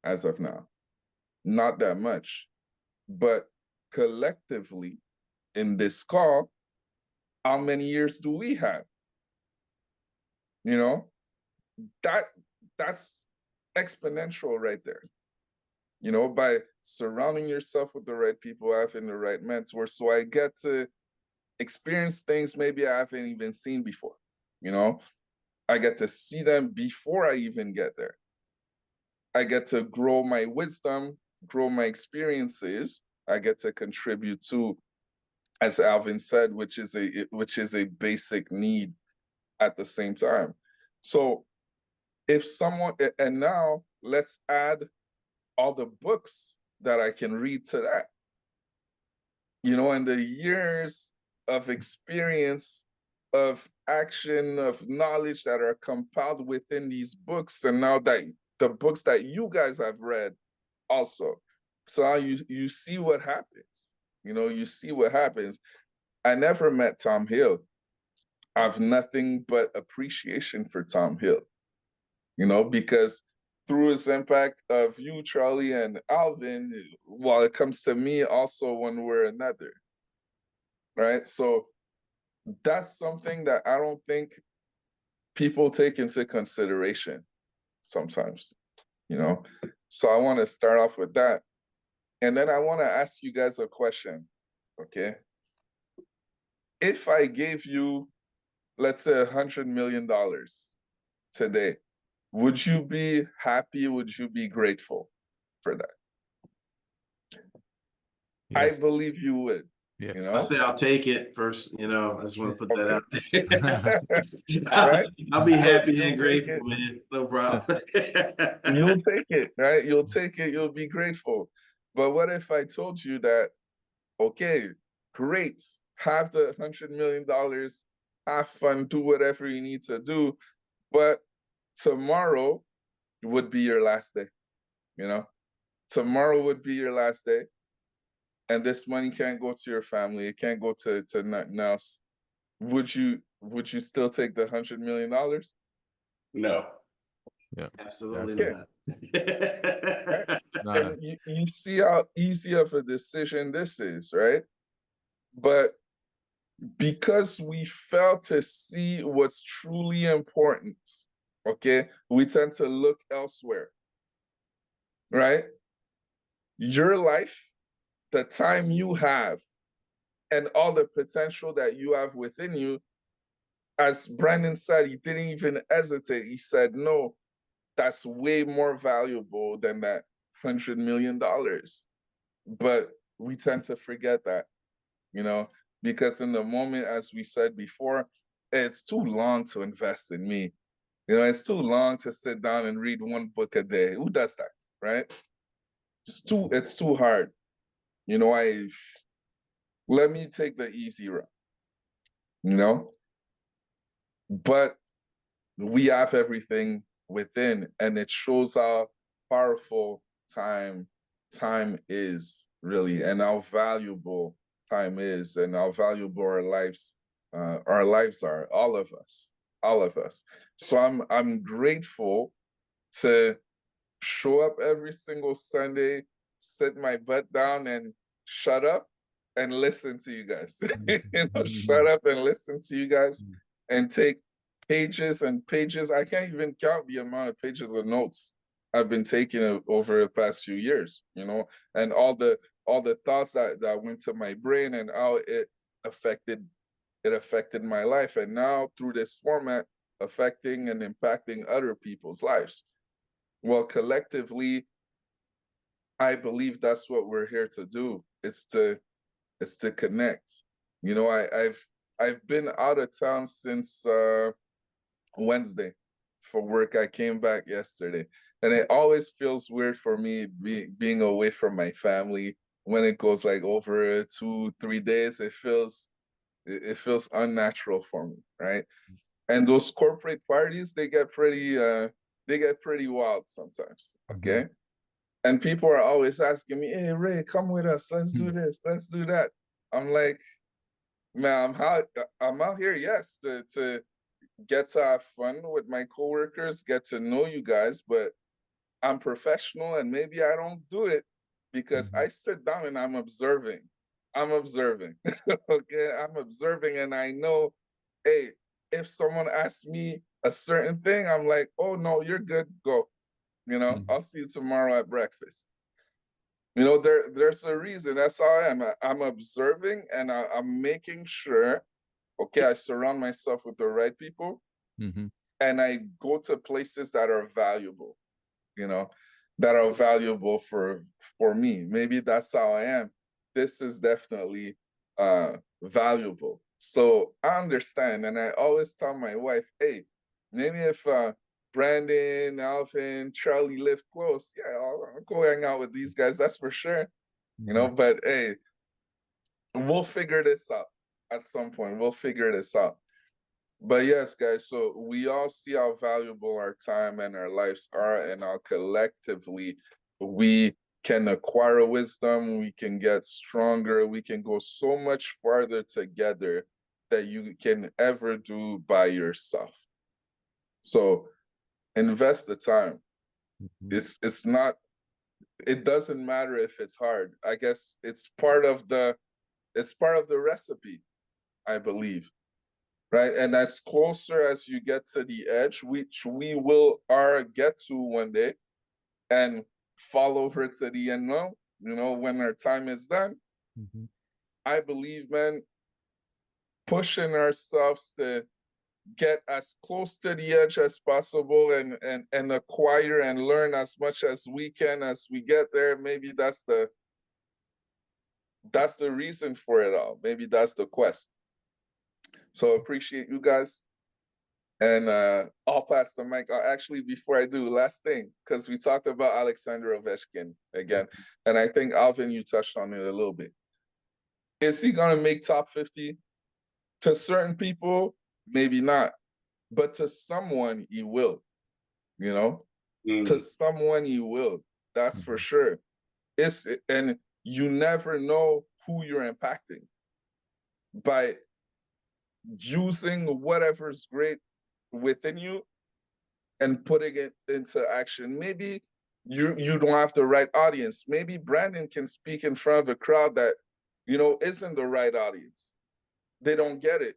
as of now? Not that much. But collectively in this call, how many years do we have? That's exponential right there. By surrounding yourself with the right people, having the right mentors, so I get to experience things maybe I haven't even seen before. I get to see them before I even get there. I get to grow my wisdom, grow my experiences. I get to contribute to, as Alvin said, which is a basic need at the same time. So if someone, and now let's add all the books that I can read to that, and the years of experience, of action, of knowledge that are compiled within these books, and now that the books that you guys have read also. So you see what happens. You see what happens. I never met Tom Hill. I have nothing but appreciation for Tom Hill, because through his impact of you, Charlie, and Alvin, while it comes to me, also one way or another, right? So that's something that I don't think people take into consideration sometimes, So I want to start off with that. And then I want to ask you guys a question, okay? If I gave you, let's say, $100 million today, would you be happy? Would you be grateful for that? Yes. I believe you would. Yes. I say I'll take it first. I just want to put that out there. Right? I'll be happy and grateful, man. No problem. You'll take it, right? You'll take it. You'll be grateful. But what if I told you that, okay, great, have the $100 million, have fun, do whatever you need to do, but tomorrow would be your last day, Tomorrow would be your last day, and this money can't go to your family, it can't go to nothing else. Would you still take the $100 million? No. Yeah. Absolutely not. And you see how easy of a decision this is, right? But because we fail to see what's truly important, okay, we tend to look elsewhere, right? Your life, the time you have, and all the potential that you have within you, as Brandon said, he didn't even hesitate. He said, no, that's way more valuable than that $100 million. But we tend to forget that, you know, because in the moment, as we said before, it's too long to invest in me. You know, it's too long to sit down and read one book a day. Who does that, right? It's too hard. You know, let me take the easy route, you know, but we have everything within, and it shows how powerful time is really, and how valuable time is, and how valuable our lives are, all of us. So I'm grateful to show up every single Sunday, sit my butt down and shut up and listen to you guys. You know, shut up and listen to you guys and take pages and pages. I can't even count the amount of pages of notes I've been taking over the past few years, you know, and all the thoughts that went to my brain and how affected it affected my life. And now through this format, affecting and impacting other people's lives. Well, collectively, I believe that's what we're here to do. It's to connect. You know, I've been out of town since Wednesday for work. I came back yesterday, and it always feels weird for me being away from my family. When it goes like over 2-3 days, it feels unnatural for me, right? And those corporate parties, they get pretty wild sometimes. Okay. And people are always asking me, "Hey Ray, come with us. Let's do this. Let's do that." I'm like, man, I'm out here, yes, to get to have fun with my coworkers, get to know you guys, but I'm professional, and maybe I don't do it because I sit down and I'm observing. Okay, I'm observing, and I know, hey, if someone asks me a certain thing, I'm like, "Oh no, you're good. Go. You know, I'll see you tomorrow at breakfast." You know, there's a reason. That's how I am. I'm observing, and I'm making sure, okay, I surround myself with the right people, and I go to places that are valuable, you know, that are valuable for me. Maybe that's how I am. This is definitely valuable. So I understand, and I always tell my wife, hey, maybe if Brandon, Alvin, Charlie live close, yeah, I'll go hang out with these guys. That's for sure. You know, but hey, we'll figure this out at some point. We'll figure this out. But yes, guys, so we all see how valuable our time and our lives are, and how collectively we can acquire wisdom, we can get stronger, we can go so much farther together that you can ever do by yourself. So invest the time. It's not, it doesn't matter if it's hard. I guess it's part of the recipe, I believe. Right, and as closer as you get to the edge, which we will get to one day, and fall over to the end now, you know, when our time is done, I believe, man, pushing ourselves to get as close to the edge as possible, and acquire and learn as much as we can as we get there. Maybe that's the reason for it all. Maybe that's the quest. So appreciate you guys. And I'll pass the mic. Actually, before I do, last thing, because we talked about Alexander Ovechkin again, and I think, Alvin, you touched on it a little bit. Is he going to make top 50? To certain people, maybe not. But to someone, he will. You know? To someone, he will. That's for sure. And you never know who you're impacting by using whatever's great within you and putting it into action. Maybe you don't have the right audience. Maybe Brandon can speak in front of a crowd that, you know, isn't the right audience. They don't get it.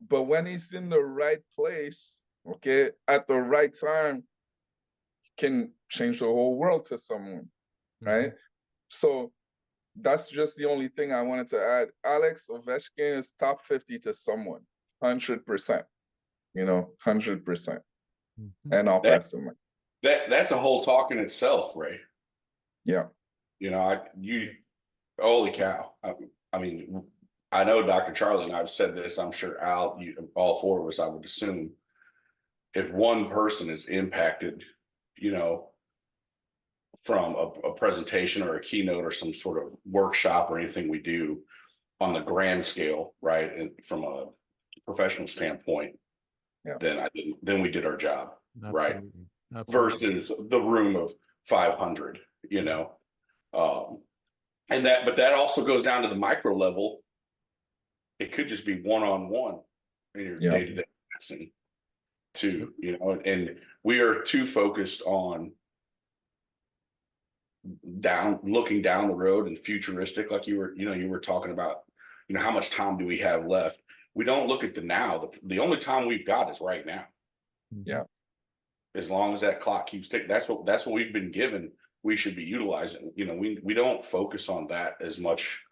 But when he's in the right place, okay, at the right time, can change the whole world to someone, right? So that's just the only thing I wanted to add. Alex Ovechkin is top 50 to someone, 100%, you know, 100%. And I'll pass the mic. That's a whole talk in itself, Ray. Yeah. You know, Holy cow. I mean, I know Dr. Charlie and I've said this, I'm sure Al, all four of us, I would assume, if one person is impacted, you know, from a presentation or a keynote or some sort of workshop or anything we do on the grand scale, right? And from a professional standpoint, Yeah. then we did our job, right? Absolutely. Absolutely. Versus the room of 500, you know. But that also goes down to the micro level. It could just be one-on-one in your Yeah. day-to-day lesson too, you know, and we are too focused on looking down the road and futuristic, like you were talking about, you know, how much time do we have left? We don't look at the now. The only time we've got is right now. Yeah. As long as that clock keeps ticking, that's what we've been given. We should be utilizing. You know, we don't focus on that as much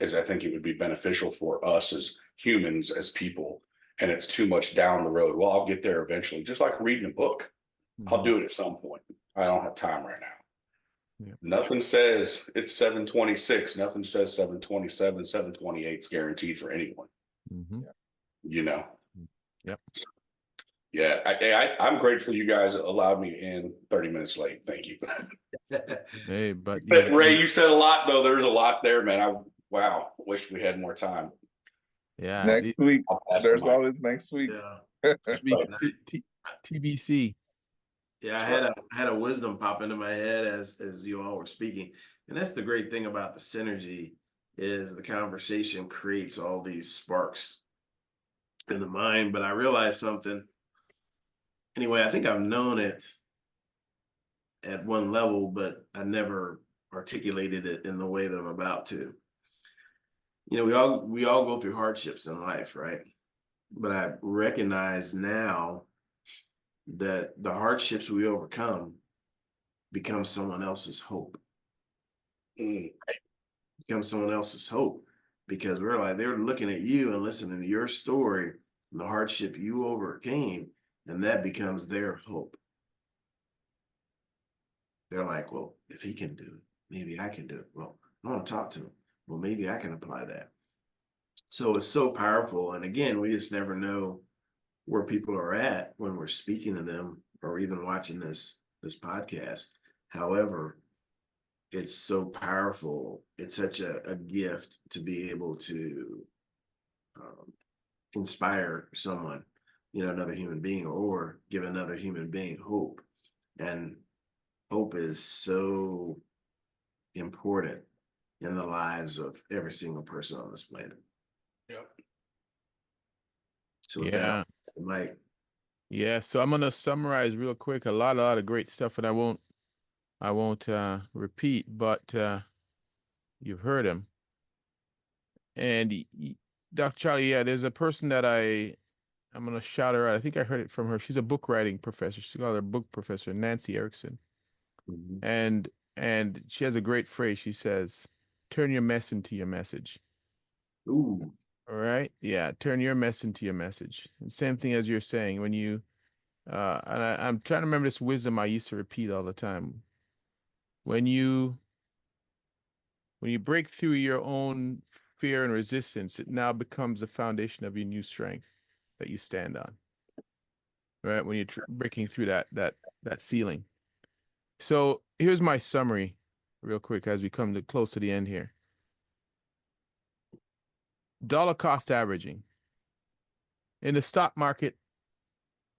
as I think it would be beneficial for us as humans, as people. And it's too much down the road. Well, I'll get there eventually, just like reading a book. I'll do it at some point. I don't have time right now. Yeah. Nothing says it's 7:26. Nothing says 7:27, 7:28 is guaranteed for anyone. Mm-hmm. You know? Yep. Yeah, I'm grateful you guys allowed me in 30 minutes late. Thank you. Hey, but Ray, you said a lot though. There's a lot there, man. Wow, wish we had more time. yeah, Next week, I'll pass there's the mic. always next week. Yeah. TBC. Yeah, I had a wisdom pop into my head as you all were speaking. And that's the great thing about the synergy is the conversation creates all these sparks in the mind. But I realized something. Anyway, I think I've known it at one level, but I never articulated it in the way that I'm about to. You know, we all go through hardships in life, right? But I recognize now that the hardships we overcome become someone else's hope. Become someone else's hope because we're like, they're looking at you and listening to your story and the hardship you overcame, and that becomes their hope. They're like, well, if he can do it, maybe I can do it. Well, I want to talk to him. Well, maybe I can apply that. So it's so powerful. And again, we just never know where people are at when we're speaking to them or even watching this podcast. However, it's so powerful. It's such a gift to be able to inspire someone, you know, another human being, or give another human being hope. And hope is so important in the lives of every single person on this planet. Yep. So with that, Mike. Yeah, so I'm gonna summarize real quick a lot of great stuff, and I won't repeat, but you've heard him. And Dr. Charlie, yeah, there's a person that I'm gonna shout her out. I think I heard it from her. She's a book writing professor. She's called her book professor, Nancy Erickson. Mm-hmm. And she has a great phrase. She says, "Turn your mess into your message." Ooh. All right. Yeah. Turn your mess into your message. And same thing as you're saying when you, and I'm trying to remember this wisdom I used to repeat all the time. When you break through your own fear and resistance, it now becomes the foundation of your new strength that you stand on. Right. When you're breaking through that ceiling. So here's my summary real quick as we come close to the end here. Dollar cost averaging. In the stock market,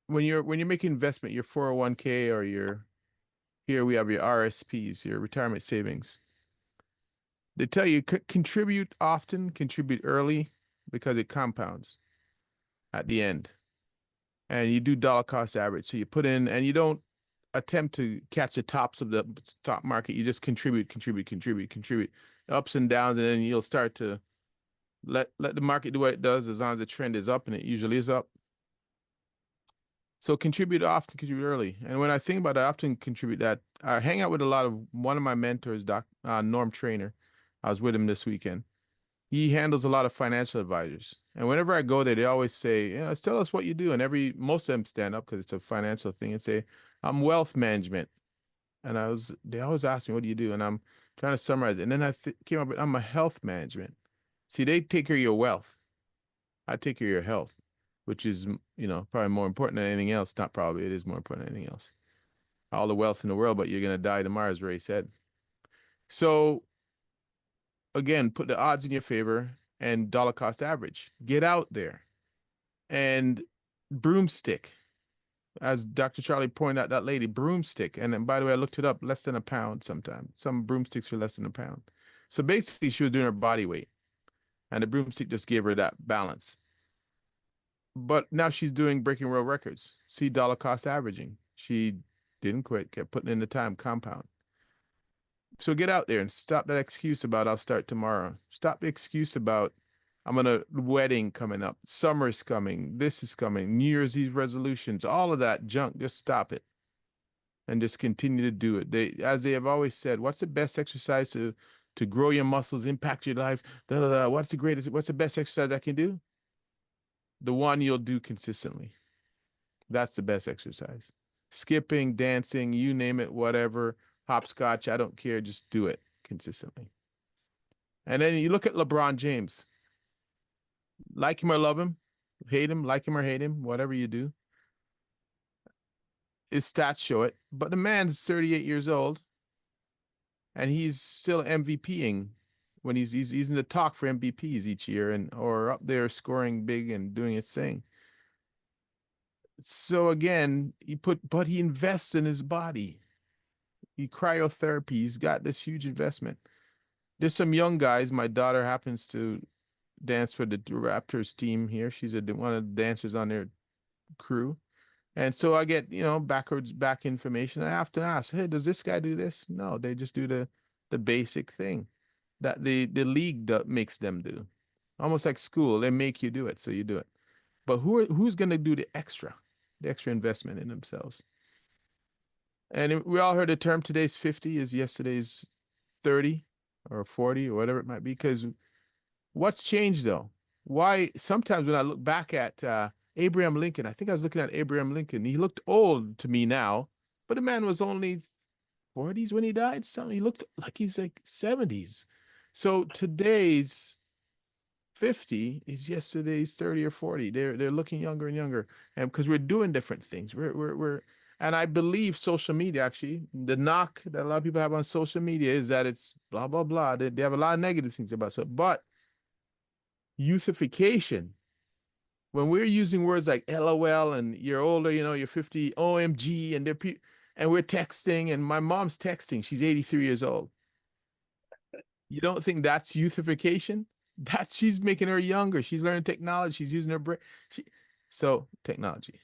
when you're making investment, your 401k or here we have your RSPs, your retirement savings. They tell you contribute often, contribute early because it compounds at the end. And you do dollar cost average. So you put in and you don't attempt to catch the tops of the stock market. You just contribute, ups and downs, and then you'll start to let the market do what it does as long as the trend is up, and it usually is up. So contribute often, contribute early. And when I think about it, I often contribute that. I hang out with one of my mentors, Norm Trainer. I was with him this weekend. He handles a lot of financial advisors. And whenever I go there, they always say, tell us what you do. And most of them stand up because it's a financial thing and say, I'm wealth management. And they always ask me, what do you do? And trying to summarize it. And then I came up with, I'm a health management. See, they take care of your wealth. I take care of your health, which is, probably more important than anything else. Not probably, it is more important than anything else. All the wealth in the world, but you're going to die tomorrow, as Ray said. So again, put the odds in your favor and dollar cost average. Get out there and broomstick. As Dr. Charlie pointed out, that lady, broomstick. And then, by the way, I looked it up, less than a pound sometimes. Some broomsticks are less than a pound. So basically, she was doing her body weight, and the broomstick just gave her that balance. But now she's doing breaking world records. See, dollar cost averaging. She didn't quit, kept putting in the time, compound. So get out there and stop that excuse about I'll start tomorrow. Stop the excuse about I'm on a wedding coming up, summer's coming, this is coming, New Year's Eve resolutions, all of that junk. Just stop it and just continue to do it. As they have always said, what's the best exercise to grow your muscles, impact your life? What's the best exercise I can do? The one you'll do consistently. That's the best exercise. Skipping, dancing, you name it, whatever, hopscotch, I don't care, just do it consistently. And then you look at LeBron James. Like him or love him, hate him, like him or hate him, whatever you do. His stats show it. But the man's 38 years old, and he's still MVPing when he's in the talk for MVPs each year, or up there scoring big and doing his thing. So again, but he invests in his body. He cryotherapy. He's got this huge investment. There's some young guys. My daughter happens to dance for the Raptors team here. She's one of the dancers on their crew. And so I get, back information. I have to ask, hey, does this guy do this? No, they just do the basic thing that the league makes them do. Almost like school, they make you do it, so you do it. But who's going to do the extra investment in themselves? And we all heard the term today's 50 is yesterday's 30 or 40 or whatever it might be. Because what's changed though? Why sometimes when I look back at Abraham Lincoln, I think I was looking at Abraham Lincoln. He looked old to me now, but the man was only 40s when he died. He looked like he's like 70s. So today's 50 is yesterday's 30 or 40. They're looking younger and younger, and because we're doing different things. And I believe social media, actually, the knock that a lot of people have on social media is that it's blah blah blah. They have a lot of negative things about it, but youthification. When we're using words like LOL and you're older, you're 50, OMG, and we're texting, and my mom's texting. She's 83 years old. You don't think that's youthification? She's making her younger. She's learning technology. She's using her brain. So technology.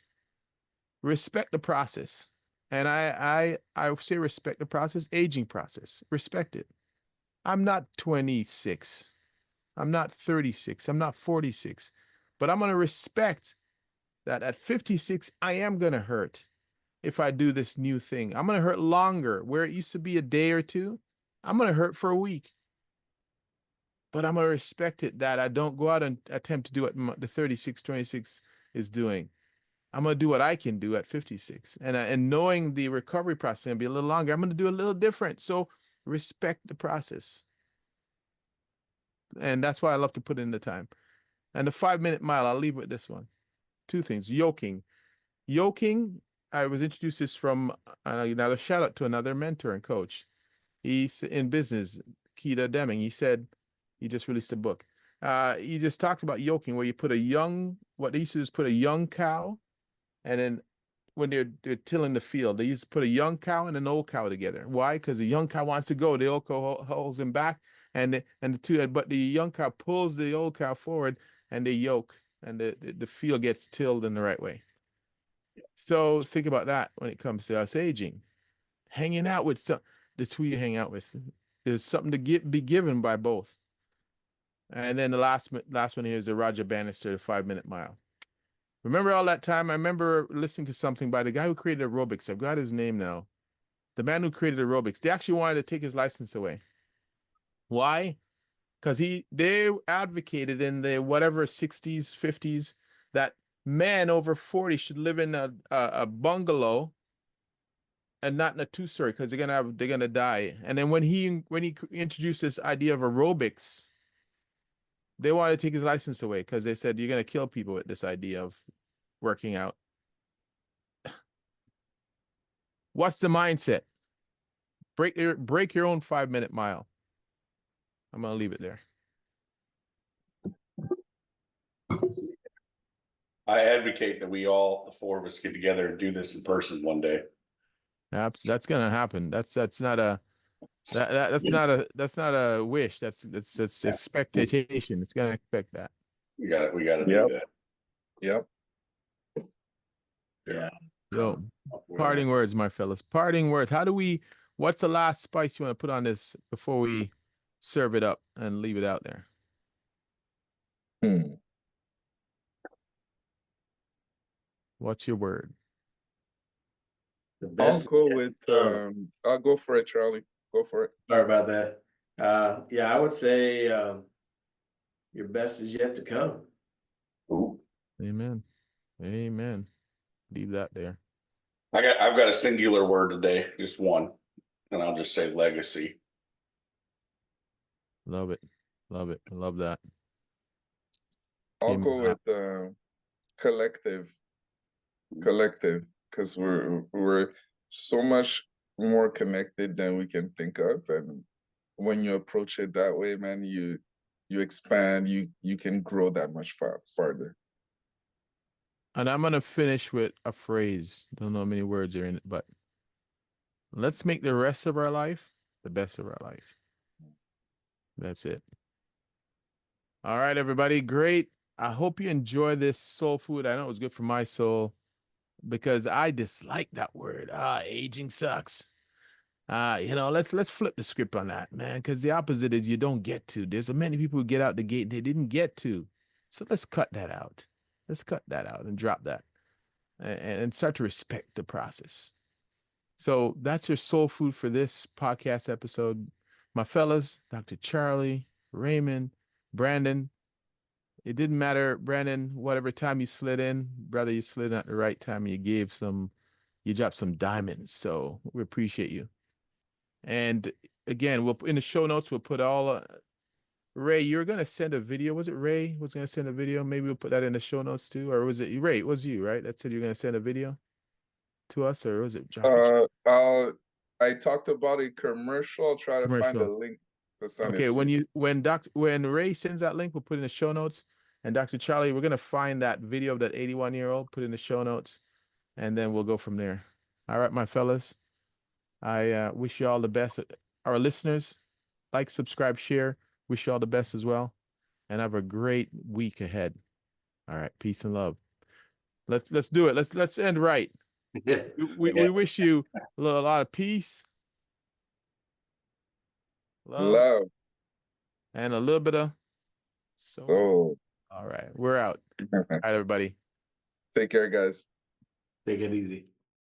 Respect the process. And I say respect the process, aging process. Respect it. I'm not 26. I'm not 36. I'm not 46. But I'm going to respect that at 56, I am going to hurt if I do this new thing. I'm going to hurt longer. Where it used to be a day or two, I'm going to hurt for a week. But I'm going to respect it that I don't go out and attempt to do what the 36, 26 is doing. I'm going to do what I can do at 56. And knowing the recovery process is going to be a little longer, I'm going to do a little different. So respect the process. And that's why I love to put in the time. And the 5-minute mile, I'll leave with this one. 2 things. Yoking. Yoking, I was introduced this from another shout out to another mentor and coach. He's in business, Keita Deming. He said, he just released a book. He just talked about yoking, where you put what they used to do is put a young cow, and then when they're tilling the field, they used to put a young cow and an old cow together. Why? Because the young cow wants to go, the old cow holds him back, but the young cow pulls the old cow forward, and they yoke, and the field gets tilled in the right way. So think about that when it comes to us aging. Hanging out with that's who you hang out with. There's something to be given by both. And then the last one here is the Roger Bannister, the 5-minute mile. Remember all that time? I remember listening to something by the guy who created aerobics. I've got his name now. The man who created aerobics. They actually wanted to take his license away. Why? Because they advocated in the whatever 60s, 50s that men over 40 should live in a bungalow and not in a two-story because they're gonna die. And then when he introduced this idea of aerobics, they wanted to take his license away because they said you're gonna kill people with this idea of working out. What's the mindset? Break your own 5-minute mile. I'm gonna leave it there. I advocate that we all, the four of us, get together and do this in person one day. That's gonna happen. That's not a that's not a wish. That's expectation. It's gonna expect that. We got to Yep. do that. Yep. Yeah. So, parting words, my fellas. Parting words. What's the last spice you want to put on this before we serve it up and leave it out there? What's your word? The I'll best. go with I'll go for it, Charlie. Go for it. Sorry about that. Yeah, I would say your best is yet to come. Ooh. Amen. Amen. Leave that there. I've got a singular word today, just one, and I'll just say legacy. Love it. Love it. I love that. I'll Came go out. with collective, because we're so much more connected than we can think of, and when you approach it that way, man, you expand, you can grow that much farther. And I'm gonna finish with a phrase. Don't know how many words are in it, but let's make the rest of our life the best of our life. That's it. All right, everybody. Great. I hope you enjoy this soul food. I know it was good for my soul because I dislike that word. Aging sucks. Let's flip the script on that, man, because the opposite is you don't get to. There's so many people who get out the gate and they didn't get to. So let's cut that out. Let's cut that out and drop that and start to respect the process. So that's your soul food for this podcast episode. My fellas, Dr. Charlie, Raymond, Brandon. It didn't matter, Brandon, whatever time you slid in, brother, you slid in at the right time. You dropped some diamonds. So we appreciate you. And again, in the show notes, we'll put all, Ray, you were going to send a video. Was it Ray was going to send a video? Maybe we'll put that in the show notes too. Or was it Ray? It was you, right? That said you're going to send a video to us, or was it I talked about a commercial. I'll try to find a link to send it Okay, to when Ray sends that link, we'll put in the show notes. And Dr. Charlie, we're gonna find that video of that 81-year-old, put in the show notes, and then we'll go from there. All right, my fellas. I wish you all the best. Our listeners, like, subscribe, share. Wish you all the best as well. And have a great week ahead. All right, peace and love. Let's do it. Let's end right. We wish you a lot of peace, love, and a little bit of soul. All right, we're out. All right, everybody. Take care, guys. Take it easy.